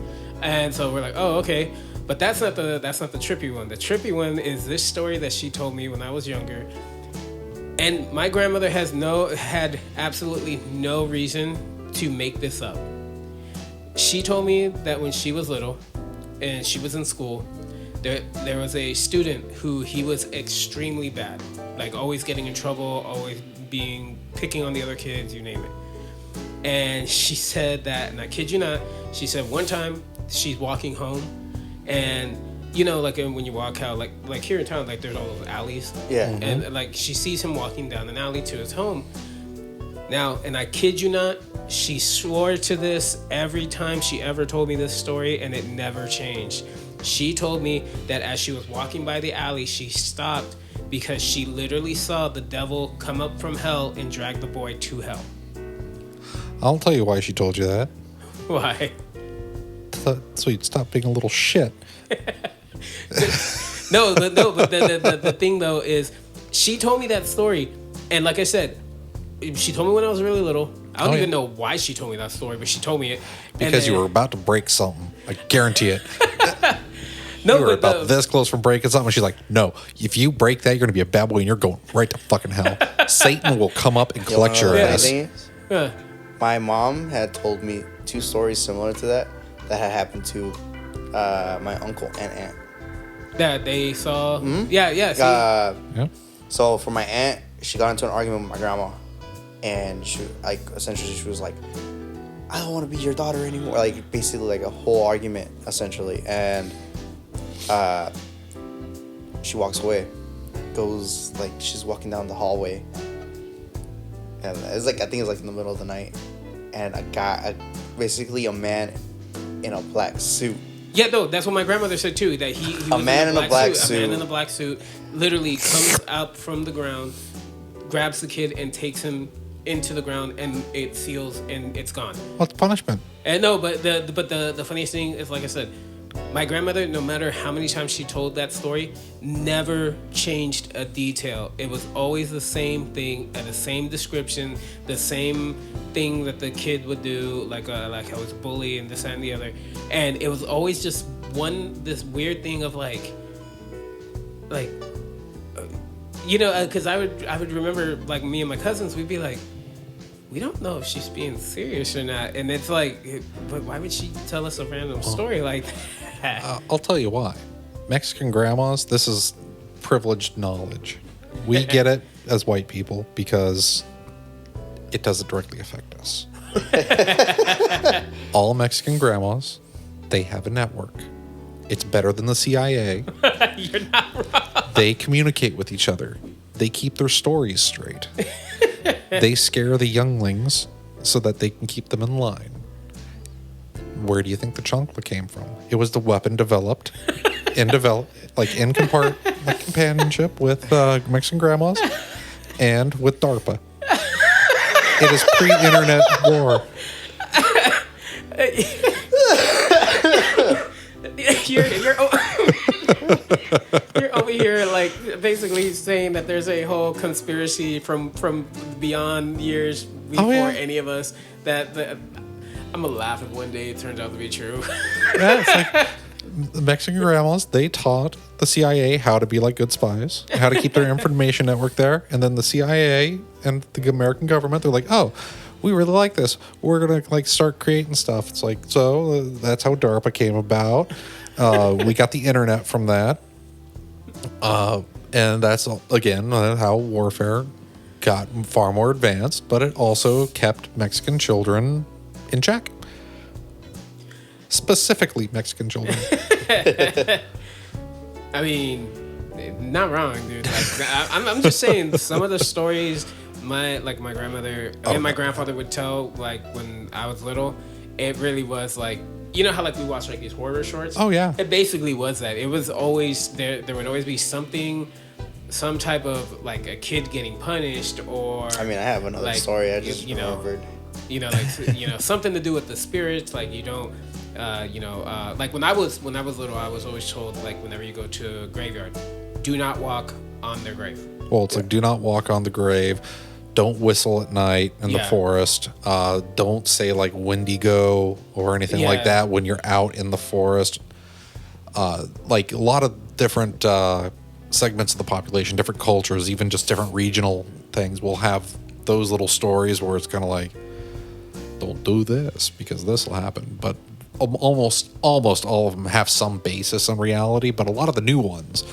And so we're like, oh, okay. But that's not the trippy one. The trippy one is this story that she told me when I was younger. And my grandmother had absolutely no reason to make this up. She told me that when she was little and she was in school, there was a student who he was extremely bad, like always getting in trouble, always picking on the other kids, you name it. And she said that, and I kid you not, she said one time she's walking home, and like when you walk out, like here in town, like there's all those alleys. Yeah. And like she sees him walking down an alley to his home. Now, and I kid you not, she swore to this every time she ever told me this story, and it never changed. She told me that as she was walking by the alley, she stopped because she literally saw the devil come up from hell and drag the boy to hell. I'll tell you why she told you that. Why? So you'd stop being a little shit. No, but the thing though is, she told me that story, and like I said, she told me when I was really little. I don't even know why she told me that story, but she told me it. Because you were about to break something. I guarantee it. No, you were about this close from breaking something. She's like, no, if you break that, you're going to be a bad boy and you're going right to fucking hell. Satan will come up and collect your ass. My mom had told me 2 stories similar to that had happened to my uncle and aunt. That they saw? Mm-hmm. Yeah. Yeah. So for my aunt, she got into an argument with my grandma. And she was like, I don't want to be your daughter anymore. Like, basically, like a whole argument, essentially. And she walks away. Goes, like, she's walking down the hallway. And it's like, I think it's like in the middle of the night. And basically a man in a black suit. Yeah, no, that's what my grandmother said too. That he was man in a black suit. A man in a black suit literally comes up from the ground, grabs the kid, and takes him into the ground, and it seals, and it's gone. What's punishment? And no, but the funniest thing is, like I said, my grandmother, no matter how many times she told that story, never changed a detail. It was always the same thing, the same description, the same thing that the kid would do, like I was a bully and this that, and the other. And it was always just this weird thing of like, you know, because I would remember, like, me and my cousins, we'd be like, we don't know if she's being serious or not. And it's like, but why would she tell us a random story like that? I'll tell you why. Mexican grandmas, this is privileged knowledge. We get it as white people because it doesn't directly affect us. All Mexican grandmas, they have a network. It's better than the CIA. You're not wrong. They communicate with each other. They keep their stories straight. They scare the younglings so that they can keep them in line. Where do you think the chancla came from? It was the weapon developed in companionship with Mexican grandmas and with DARPA. It is pre-internet war. You're over here, like, basically saying that there's a whole conspiracy from beyond years before any of us. I'm gonna laugh if one day it turns out to be true. Yeah, it's like the Mexican grandmas, they taught the CIA how to be like good spies, how to keep their information network there, and then the CIA and the American government, they're like, oh, we really like this. We're gonna like start creating stuff. It's like, so that's how DARPA came about. We got the internet from that. And that's, again, how warfare got far more advanced, but it also kept Mexican children in check. Specifically Mexican children. I mean, not wrong, dude. Like, I'm just saying, some of the stories my grandmother and my grandfather would tell, like, when I was little, it really was like, you know how, like, we watch, like, these horror shorts? Oh, yeah. It basically was that. It was always, there would always be something, some type of, like, a kid getting punished, or... I mean, I have another story I just remembered. Something to do with the spirits, like, you don't, like, when I was little, I was always told, like, whenever you go to a graveyard, do not walk on their grave. Well, it's like, do not walk on the grave. Don't whistle at night in the forest. Don't say like Wendigo or anything like that when you're out in the forest. Like a lot of different segments of the population, different cultures, even just different regional things will have those little stories where it's kind of like, don't do this because this will happen. But almost all of them have some basis in reality. But a lot of the new ones,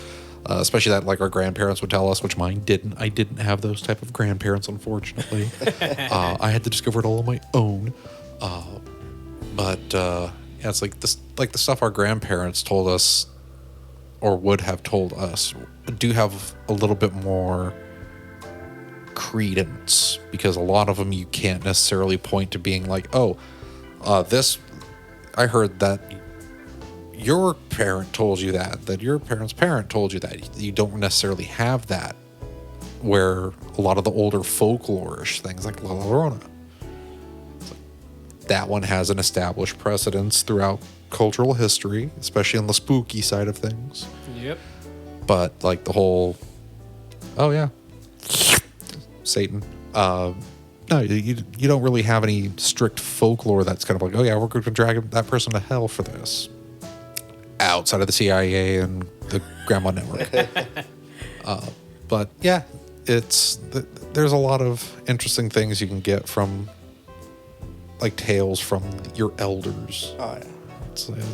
especially that like our grandparents would tell us, which mine didn't. I didn't have those type of grandparents, unfortunately. I had to discover it all on my own. It's like this, like the stuff our grandparents told us, or would have told us, do have a little bit more credence, because a lot of them you can't necessarily point to being like, this. I heard that your parent told you that your parent's parent told you that. You don't necessarily have that, where a lot of the older folklore-ish things like La Llorona, that one has an established precedence throughout cultural history, especially on the spooky side of things. Yep. But like the whole, Satan. No, you don't really have any strict folklore that's kind of like, we're going to drag that person to hell for this. Outside of the CIA and the Grandma Network. But yeah, there's a lot of interesting things you can get from like tales from your elders. Oh yeah.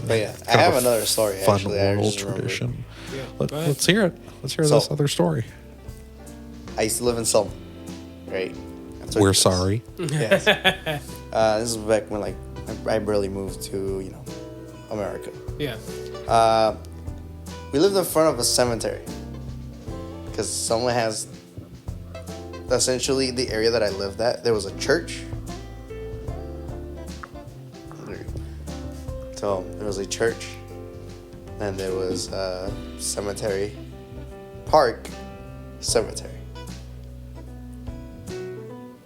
But yeah, I have another story. Fun Actually, oral tradition. Yeah, let's hear it. Let's hear this other story. I used to live in Selma, right? We're sorry. Yes. This is back when I barely moved to America. Yeah. We lived in front of a cemetery because someone has essentially the area that I lived at. There was a church. So there was a church, and there was a cemetery, park, cemetery.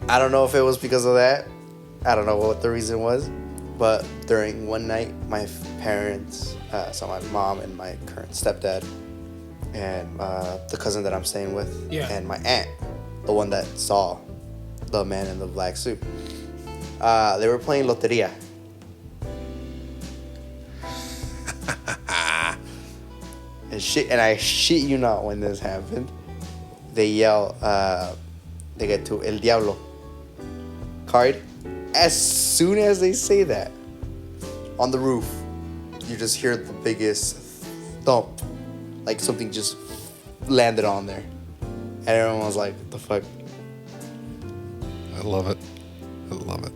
I don't know if it was because of that. I don't know what the reason was. But during one night, my parents, so my mom and my current stepdad, and the cousin that I'm staying with, and my aunt, the one that saw the man in the black suit, they were playing Loteria. And I shit you not, when this happened, they yell, they get to El Diablo card. As soon as they say that, on the roof, you just hear the biggest thump, like something just landed on there, and everyone was like, "What the fuck?" I love it. I love it.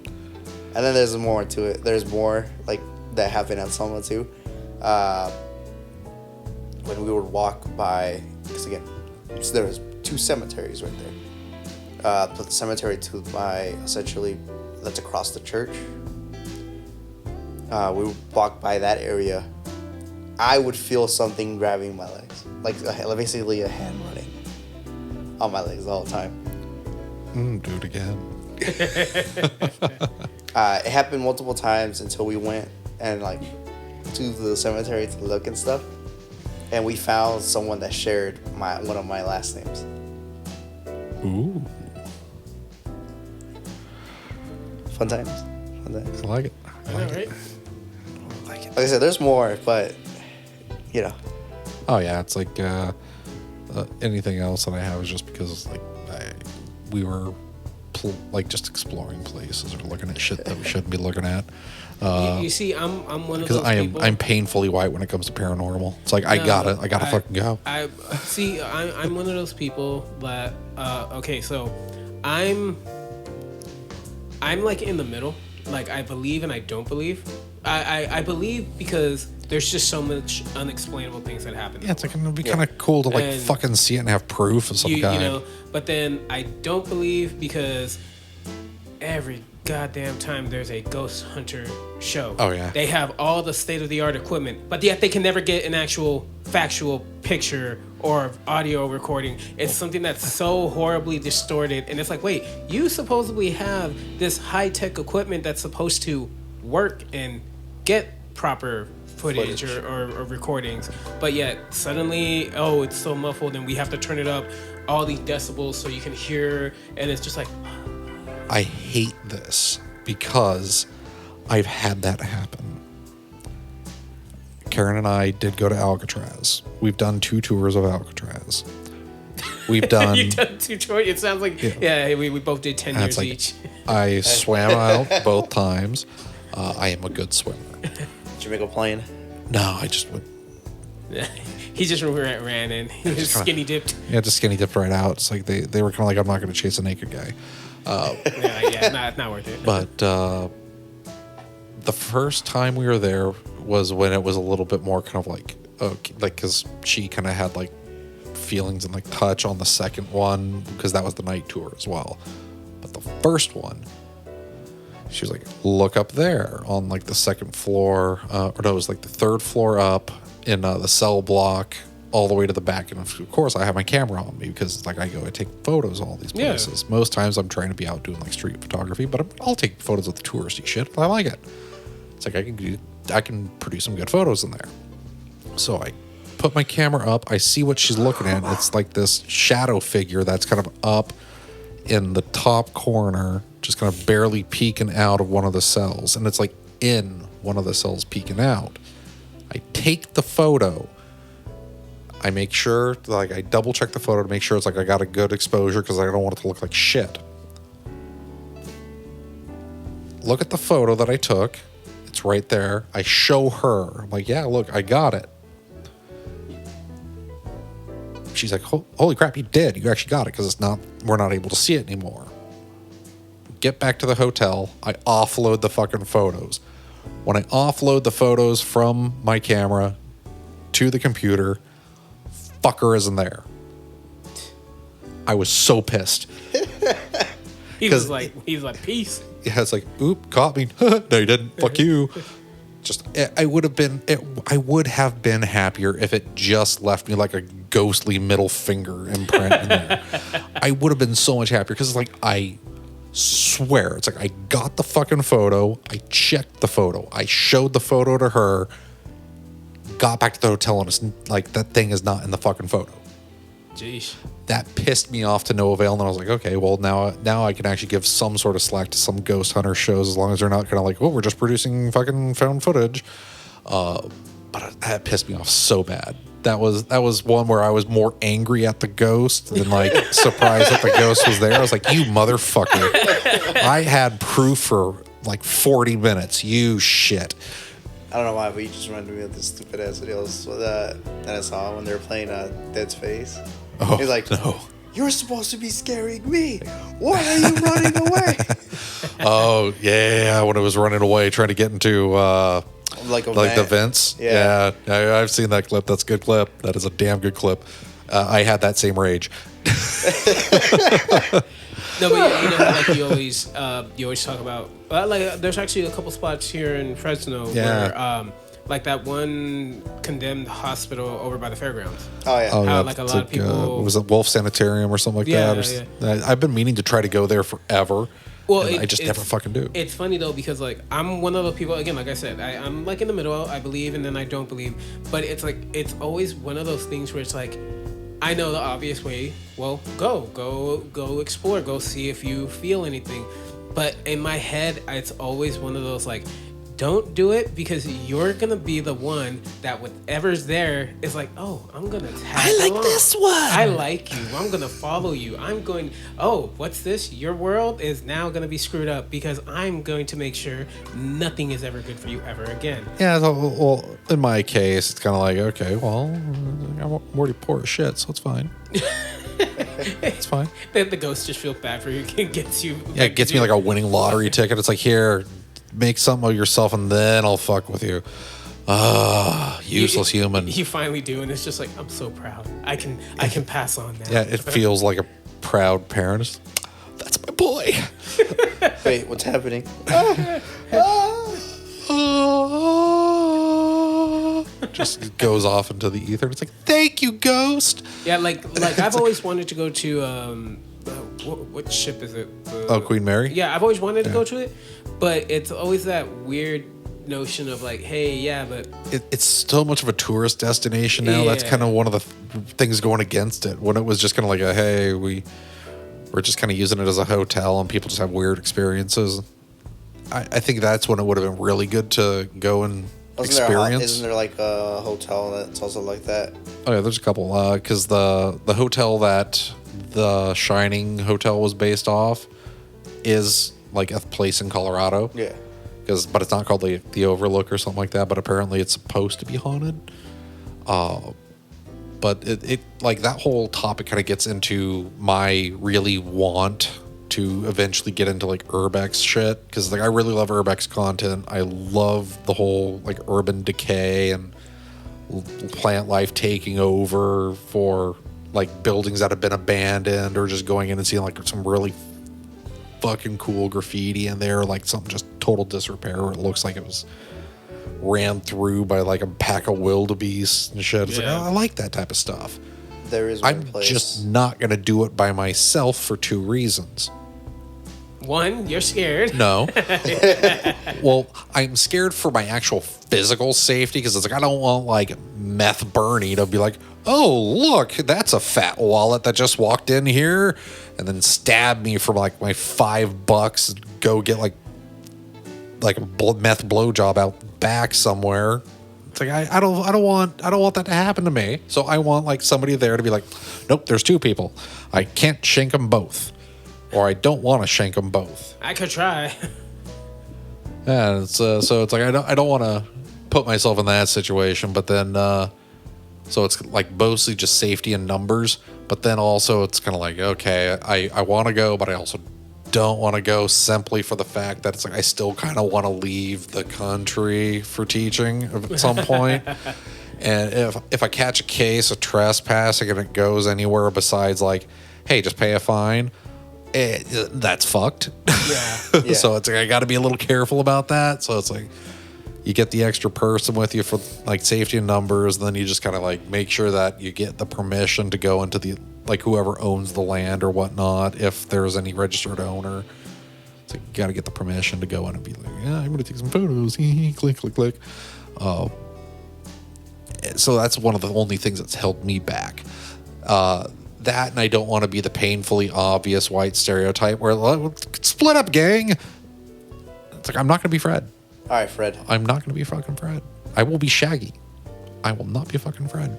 And then there's more to it. There's more like that happened at Selma too. When we would walk by, because again, so there was 2 cemeteries right there. But the cemetery to my, essentially, that's across the church. We would walk by that area. I would feel something grabbing my legs, like basically a hand running on my legs the whole time. Do it again. It happened multiple times until we went and like to the cemetery to look and stuff, and we found someone that shared one of my last names. Ooh. Fun times. Fun times. I like it. I like right? it. I like it. Like I said, there's more, but you know. Oh yeah, it's like anything else that I have is just because like we were like just exploring places or looking at shit that we shouldn't be looking at. You see, I'm one of those because people. I'm painfully white when it comes to paranormal. It's like I gotta fucking go. I'm one of those people that okay, so I'm like in the middle. Like I believe and I don't believe. I believe because there's just so much unexplainable things that happen. Yeah, it's like it'd be kind of cool to like And fucking see it and have proof of some kind. You know, but then I don't believe because every goddamn time there's a ghost hunter show. Oh yeah. They have all the state of the art equipment, but yet they can never get an actual factual picture or audio recording. It's something that's so horribly distorted, and it's like, wait, you supposedly have this high-tech equipment that's supposed to work and get proper footage. Or recordings, but yet suddenly, oh, it's so muffled and we have to turn it up all these decibels so you can hear, and it's just like, I hate this because I've had that happen. Karen and I did go to Alcatraz. We've done 2 tours of Alcatraz. We've done... You've done 2 tours? It sounds like... Yeah, we both did 10 years like, each. I swam out both times. I am a good swimmer. Did you make a plane? No, I just went... He just ran in. He just skinny dipped. Yeah, just skinny dipped right out. It's like they were kind of like, I'm not going to chase a naked guy. It's not worth it. But the first time we were there was when it was a little bit more kind of like because she kind of had like feelings and like touch on the second one because that was the night tour as well. But the first one, she was like, look up there on like the second floor, or no, it was like the 3rd floor up in the cell block all the way to the back. And of course I have my camera on me because like I take photos of all these places. Yeah. Most times I'm trying to be out doing like street photography, but I'll take photos of the touristy shit. I like it. It's like I can produce some good photos in there. So I put my camera up. I see what she's looking at. It's like this shadow figure that's kind of up in the top corner, just kind of barely peeking out of one of the cells. And it's like in one of the cells peeking out. I take the photo. I make sure, like, I double check the photo to make sure it's like I got a good exposure because I don't want it to look like shit. Look at the photo that I took. It's right there. I show her. I'm like, yeah, look, I got it. She's like, holy crap, you did. You actually got it because we're not able to see it anymore. Get back to the hotel. I offload the fucking photos. When I offload the photos from my camera to the computer, fucker isn't there. I was so pissed. He was like, peace. Yeah, it's like, oop, caught me. No, you didn't. Fuck you. I would have been happier if it just left me like a ghostly middle finger imprint in there. I would have been so much happier because it's like, I swear, it's like I got the fucking photo, I checked the photo, I showed the photo to her, got back to the hotel, and it's like, that thing is not in the fucking photo. Jeez. That pissed me off to no avail, and I was like, okay, well, now I can actually give some sort of slack to some ghost hunter shows as long as they're not kind of like, oh, we're just producing fucking found footage. But that pissed me off so bad. That was one where I was more angry at the ghost than like surprised that the ghost was there. I was like, you motherfucker. I had proof for like 40 minutes. You shit. I don't know why, but you just reminded me of the stupid ass videos that I saw when they were playing Dead Space. Oh, he's like, no. You're supposed to be scaring me. Why are you running away? Oh, yeah. When it was running away, trying to get into like the vents. Yeah. I've seen that clip. That's a good clip. That is a damn good clip. I had that same rage. No, but you know, like you always talk about. Like, there's actually a couple spots here in Fresno where, like that one condemned hospital over by the fairgrounds. Oh yeah. How like a lot of people. Was it Wolf Sanitarium or something like that? I've been meaning to try to go there forever. Well, I just never fucking do. It's funny though, because like I'm one of those people, again, like I said, I'm like in the middle. I believe and then I don't believe, but it's like it's always one of those things where it's like, I know the obvious way. Well, go explore, go see if you feel anything. But in my head, it's always one of those like, don't do it, because you're gonna be the one that whatever's there is like, oh, I'm gonna tag along. This one. I like you. I'm gonna follow you. I'm going. Oh, what's this? Your world is now gonna be screwed up because I'm going to make sure nothing is ever good for you ever again. Yeah. Well, in my case, it's kind of like, okay, well, I'm already poor as shit, so it's fine. It's fine. Then the ghost just feels bad for you. It gets you. Yeah, it gets me like a winning lottery ticket. It's like, here, make something of yourself and then I'll fuck with you. Useless human. You finally do, and it's just like, I'm so proud. I can pass on now. Yeah, it feels like a proud parent. That's my boy. Wait, what's happening? Just goes off into the ether. It's like, thank you, ghost. Yeah, like I've always wanted to go to what ship is it? Queen Mary? Yeah, I've always wanted to go to it, but it's always that weird notion of like, hey, yeah, but it's so much of a tourist destination now. Yeah. That's kind of one of the things going against it. When it was just kind of like a, hey, we're just kind of using it as a hotel and people just have weird experiences. I think that's when it would have been really good to go and experience. Isn't there like a hotel that's also like that? Oh yeah, there's a couple. Because the hotel that the Shining Hotel was based off is like a place in Colorado. Yeah. But it's not called the Overlook or something like that. But apparently it's supposed to be haunted. But it like that whole topic kind of gets into my really want to eventually get into like urbex shit, because like I really love urbex content. I love the whole like urban decay and plant life taking over for like buildings that have been abandoned, or just going in and seeing like some really fucking cool graffiti in there, like something just total disrepair where it looks like it was ran through by like a pack of wildebeest and shit. It's like, oh, I like that type of stuff. There is one I'm place. just not going to do it by myself for two reasons. One, you're scared. No. Well, I'm scared for my actual physical safety, because it's like I don't want like meth Bernie to be like, oh, look, that's a fat wallet that just walked in here, and then stab me for like my $5 and go get like a meth blowjob out back somewhere. It's like I don't want that to happen to me. So I want like somebody there to be like, nope, there's two people. I can't shank them both, or I don't want to shank them both. I could try. Yeah, it's so it's like I don't want to put myself in that situation. But then so it's like mostly just safety and numbers. But then also it's kind of like, okay, I want to go, but I also don't want to go, simply for the fact that it's like I still kind of want to leave the country for teaching at some point. And if I catch a case of trespassing and it goes anywhere besides like, hey, just pay a fine, that's fucked. Yeah. So it's like I got to be a little careful about that. So it's like, you get the extra person with you for like safety and numbers, and then you just kind of like make sure that you get the permission to go into the, like whoever owns the land or whatnot, if there's any registered owner. So you got to get the permission to go in and be like, yeah, I'm going to take some photos. Click, click, click. So that's one of the only things that's held me back. That, and I don't want to be the painfully obvious white stereotype where split up, gang. It's like, I'm not going to be Fred. All right, Fred. I'm not going to be fucking Fred. I will be Shaggy. I will not be fucking Fred.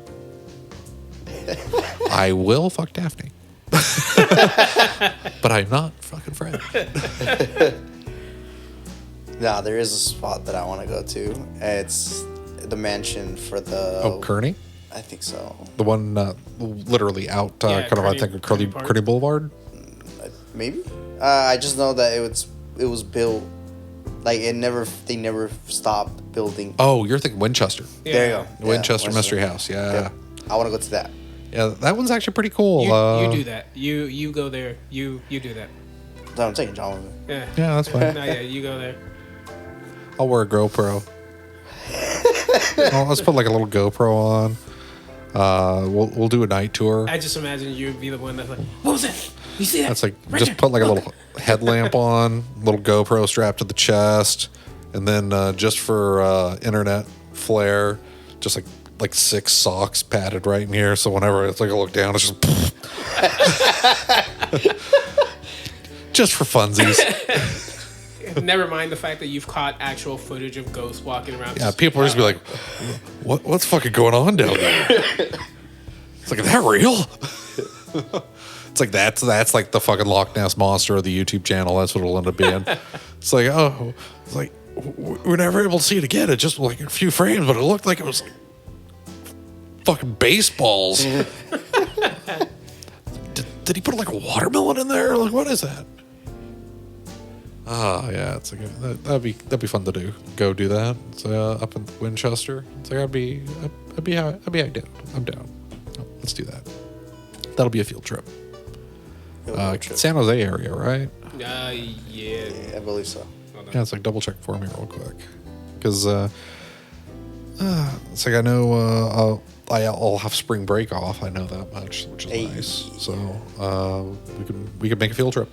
I will fuck Daphne. But I'm not fucking Fred. Nah, there is a spot that I want to go to. It's the mansion for the... Oh, Kearney? I think so. The one literally out kind of, I think, Kearney Boulevard? Maybe? I just know that it was built... Like, they never stopped building. Oh, you're thinking Winchester. Yeah. There you go. Winchester Mystery House, yeah. I want to go to that. Yeah, that one's actually pretty cool. You do that. You go there. You do that. No, I'm taking John with me. Yeah. Yeah, that's fine. No, yeah, you go there. I'll wear a GoPro. Let's put like a little GoPro on. We'll do a night tour. I just imagine you'd be the one that's like, what was that? You see that? That's like, right just there. put like a little headlamp on, little GoPro strapped to the chest, and then just for internet flair, just like 6 socks padded right in here. So whenever it's like I look down, it's just just for funsies. Never mind the fact that you've caught actual footage of ghosts walking around. Yeah, people are just be like, what's fucking going on down there? It's like, is that real? It's like that's like the fucking Loch Ness Monster of the YouTube channel. That's what it'll end up being. It's like, oh, it's like we're never able to see it again. It just like a few frames, but it looked like it was like fucking baseballs. did he put like a watermelon in there? Like, what is that? Oh yeah, it's like that'd be fun to do. Go do that. It's up in Winchester. It's like I'd be down. I'm down. Let's do that. That'll be a field trip. San Jose area, right? Yeah. Yeah, I believe so. Yeah, it's like double check for me real quick, because it's like I know I'll have spring break off. I know that much, which is nice. So we could make a field trip.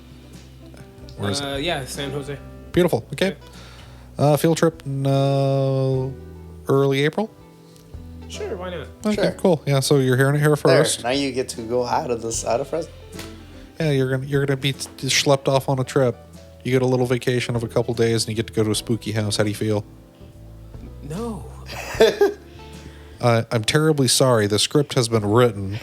Where is it? Yeah, San Jose. Beautiful. Okay. Field trip in early April. Sure, why not? Okay, Sure. cool. Yeah, so you're hearing it here first. Now you get to go out of Fresno. Yeah, you're gonna be schlepped off on a trip. You get a little vacation of a couple days, and you get to go to a spooky house. How do you feel? No. I'm terribly sorry. The script has been written.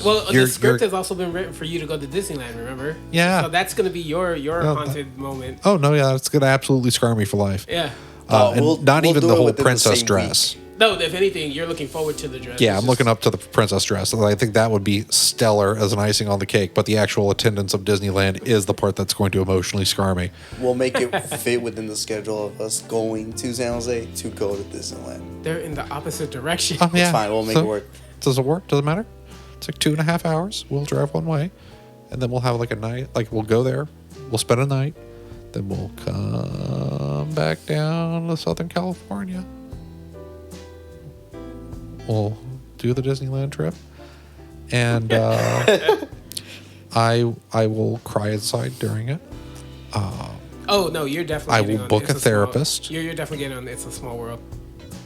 Well, the script has also been written for you to go to Disneyland, remember? Yeah. So that's going to be your haunted moment. Oh, no, yeah, it's going to absolutely scar me for life. Yeah. And not even the whole princess dress. No, if anything, you're looking forward to the dress. Yeah, I'm looking up to the princess dress. I think that would be stellar as an icing on the cake, but the actual attendance of Disneyland is the part that's going to emotionally scar me. We'll make it fit within the schedule of us going to San Jose to go to Disneyland. They're in the opposite direction. Oh, yeah. It's fine. We'll make it work. Does it work? Does it matter? It's like 2.5 hours. We'll drive one way, and then we'll have like a night. Like we'll go there, we'll spend a night, then we'll come back down to Southern California. We'll do the Disneyland trip, and I will cry inside during it. Oh no, you're definitely. I will book a therapist. You're definitely getting on It's a Small World.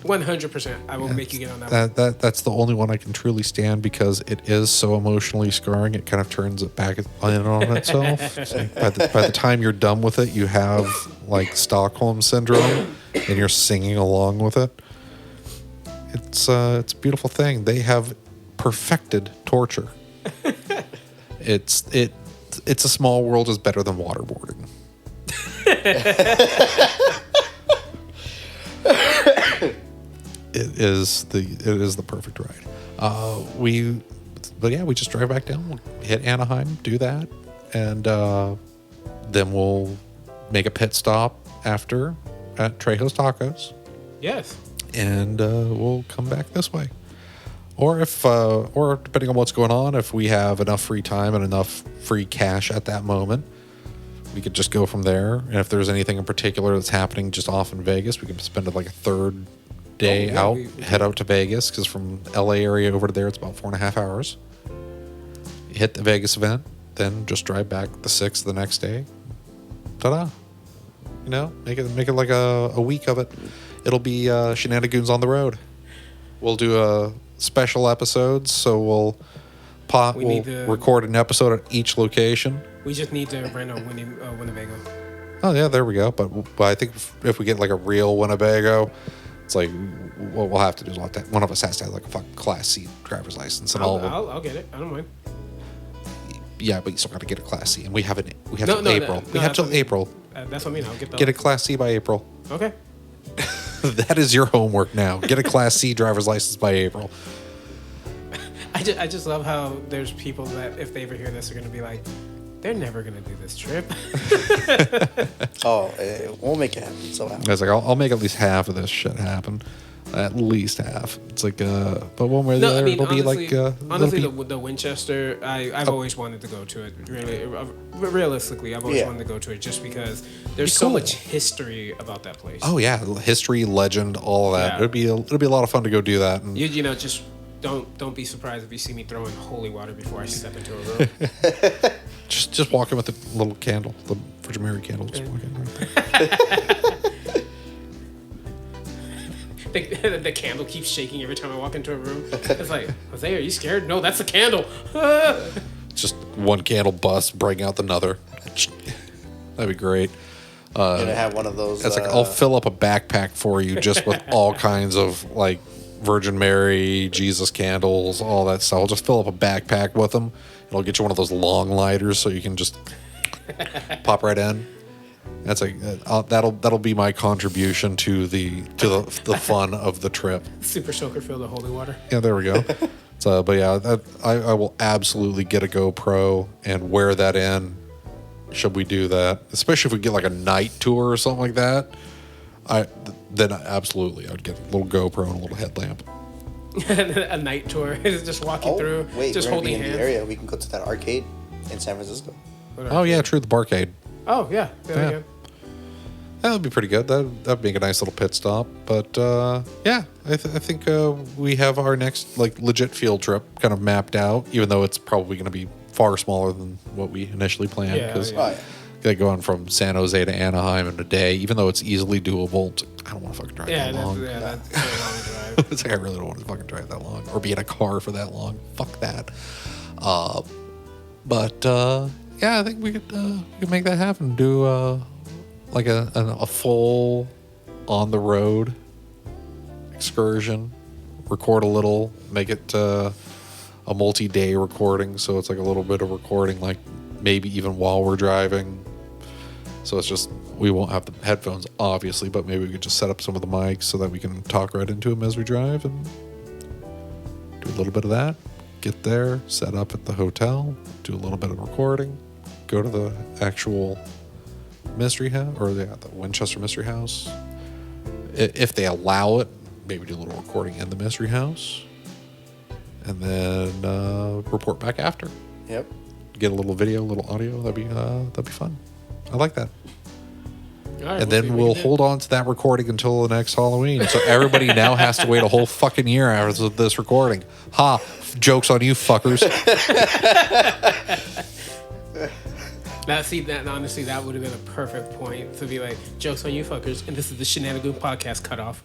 100%. I will make you get on that one. That's the only one I can truly stand, because it is so emotionally scarring. It kind of turns it back in on itself. So by the time you're done with it, you have like Stockholm syndrome, and you're singing along with it. It's a beautiful thing. They have perfected torture. It's a Small World is better than waterboarding. It is the perfect ride. We just drive back down. We'll hit Anaheim, do that, and then we'll make a pit stop after at Trejo's Tacos. Yes. And we'll come back this way. Or or depending on what's going on, if we have enough free time and enough free cash at that moment, we could just go from there. And if there's anything in particular that's happening just off in Vegas, we can spend like a third day out, head out to Vegas, because from LA area over to there, it's about 4.5 hours. Hit the Vegas event, then just drive back the 6th the next day. Ta-da. You know, make it like a week of it. It'll be shenanigans on the road. We'll do special episodes, so we'll record an episode at each location. We just need to rent a Winnebago. Oh yeah, there we go. But I think if we get like a real Winnebago, it's like what we'll have to do is one of us has to have like a fucking Class C driver's license, and I'll get it. I don't mind. Yeah, but you still got to get a Class C, and we have till April. We have till April. That's what I mean. I'll get a Class C by April. Okay. That is your homework now. Get a Class C driver's license by April. I just love how there's people that if they ever hear this are going to be like, they're never going to do this trip. We'll make it happen. So I was like, I'll make at least half of this shit happen. At least half. It's like, but one way or the other, it'll be like. Honestly, the Winchester, I've always wanted to go to it. Really, realistically, I've always wanted to go to it just because there's so much history about that place. Oh yeah, history, legend, all of that. Yeah. It'll be a lot of fun to go do that. And you know, just don't be surprised if you see me throwing holy water before I step into a room. just walk in with a little candle, the Virgin Mary candle. Just walk in right there. The candle keeps shaking every time I walk into a room. It's like, Jose, are you scared? No, that's the candle. Just one candle bust, bring out another. That'd be great. You're gonna have one of those. It's like I'll fill up a backpack for you just with all kinds of like Virgin Mary, Jesus candles, all that stuff. I'll just fill up a backpack with them. And I'll get you one of those long lighters so you can just pop right in. That's like that'll be my contribution to the fun of the trip. Super soaker filled with holy water. Yeah, there we go. So, but yeah, I will absolutely get a GoPro and wear that in. Should we do that? Especially if we get like a night tour or something like that. Then absolutely, I'd get a little GoPro and a little headlamp. A night tour is just walking through, just holding hands. In the area, we can go to that arcade in San Francisco. Oh yeah, true, the barcade. Oh yeah, yeah. That would be pretty good. That'd make a nice little pit stop. But yeah, I think we have our next like legit field trip kind of mapped out. Even though it's probably going to be far smaller than what we initially planned. Because going from San Jose to Anaheim in a day, even though it's easily doable, I don't want to fucking drive that long. That's a long drive. It's like I really don't want to fucking drive that long or be in a car for that long. Fuck that. But yeah, I think we could make that happen. Do like a full on the road excursion, record a little, make it a multi-day recording, so it's like a little bit of recording, like maybe even while we're driving. So it's just we won't have the headphones obviously, but maybe we could just set up some of the mics so that we can talk right into them as we drive and do a little bit of that. Get there, set up at the hotel, do a little bit of recording, go to the actual mystery house or the Winchester Mystery House if they allow it. Maybe do a little recording in the mystery house, and then report back after. Yep. Get a little video, a little audio. That'd be fun. I like that. Right, and then we'll hold on to that recording until the next Halloween. So everybody now has to wait a whole fucking year after this recording. Ha! Joke's on you, fuckers. Honestly, that would have been a perfect point to be like, joke's on you, fuckers, and this is the Shenanigoon podcast cutoff.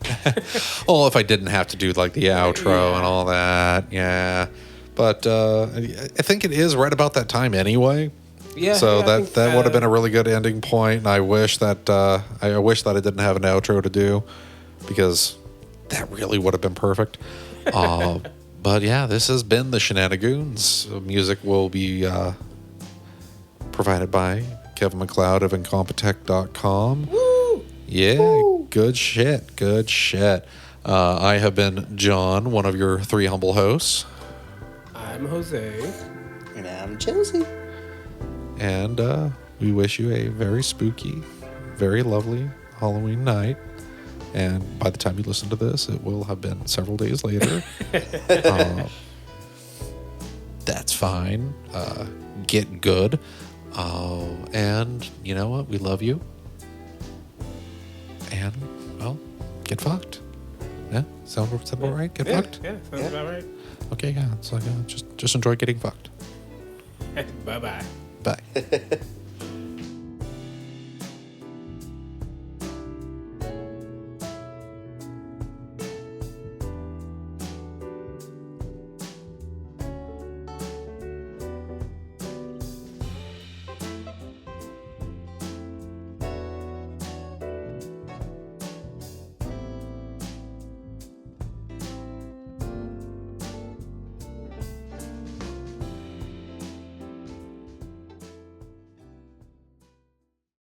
Well, if I didn't have to do like the outro and all that, yeah. But I think it is right about that time anyway. Yeah. So that would have been a really good ending point. And I wish that I didn't have an outro to do, because that really would have been perfect. But yeah, this has been the Shenanigoons. Music will be provided by Kevin MacLeod of Incompetech.com. Woo! Yeah, woo! Good shit. Good shit. I have been John, one of your three humble hosts. I'm Jose. And I'm Chelsea. And we wish you a very spooky, very lovely Halloween night. And by the time you listen to this, it will have been several days later. That's fine. Get good. Oh, and you know what? We love you. And, well, get fucked. Yeah? Sound about right? Get fucked? Yeah, sounds about right. Okay, yeah. So just enjoy getting fucked. Bye-bye. Bye.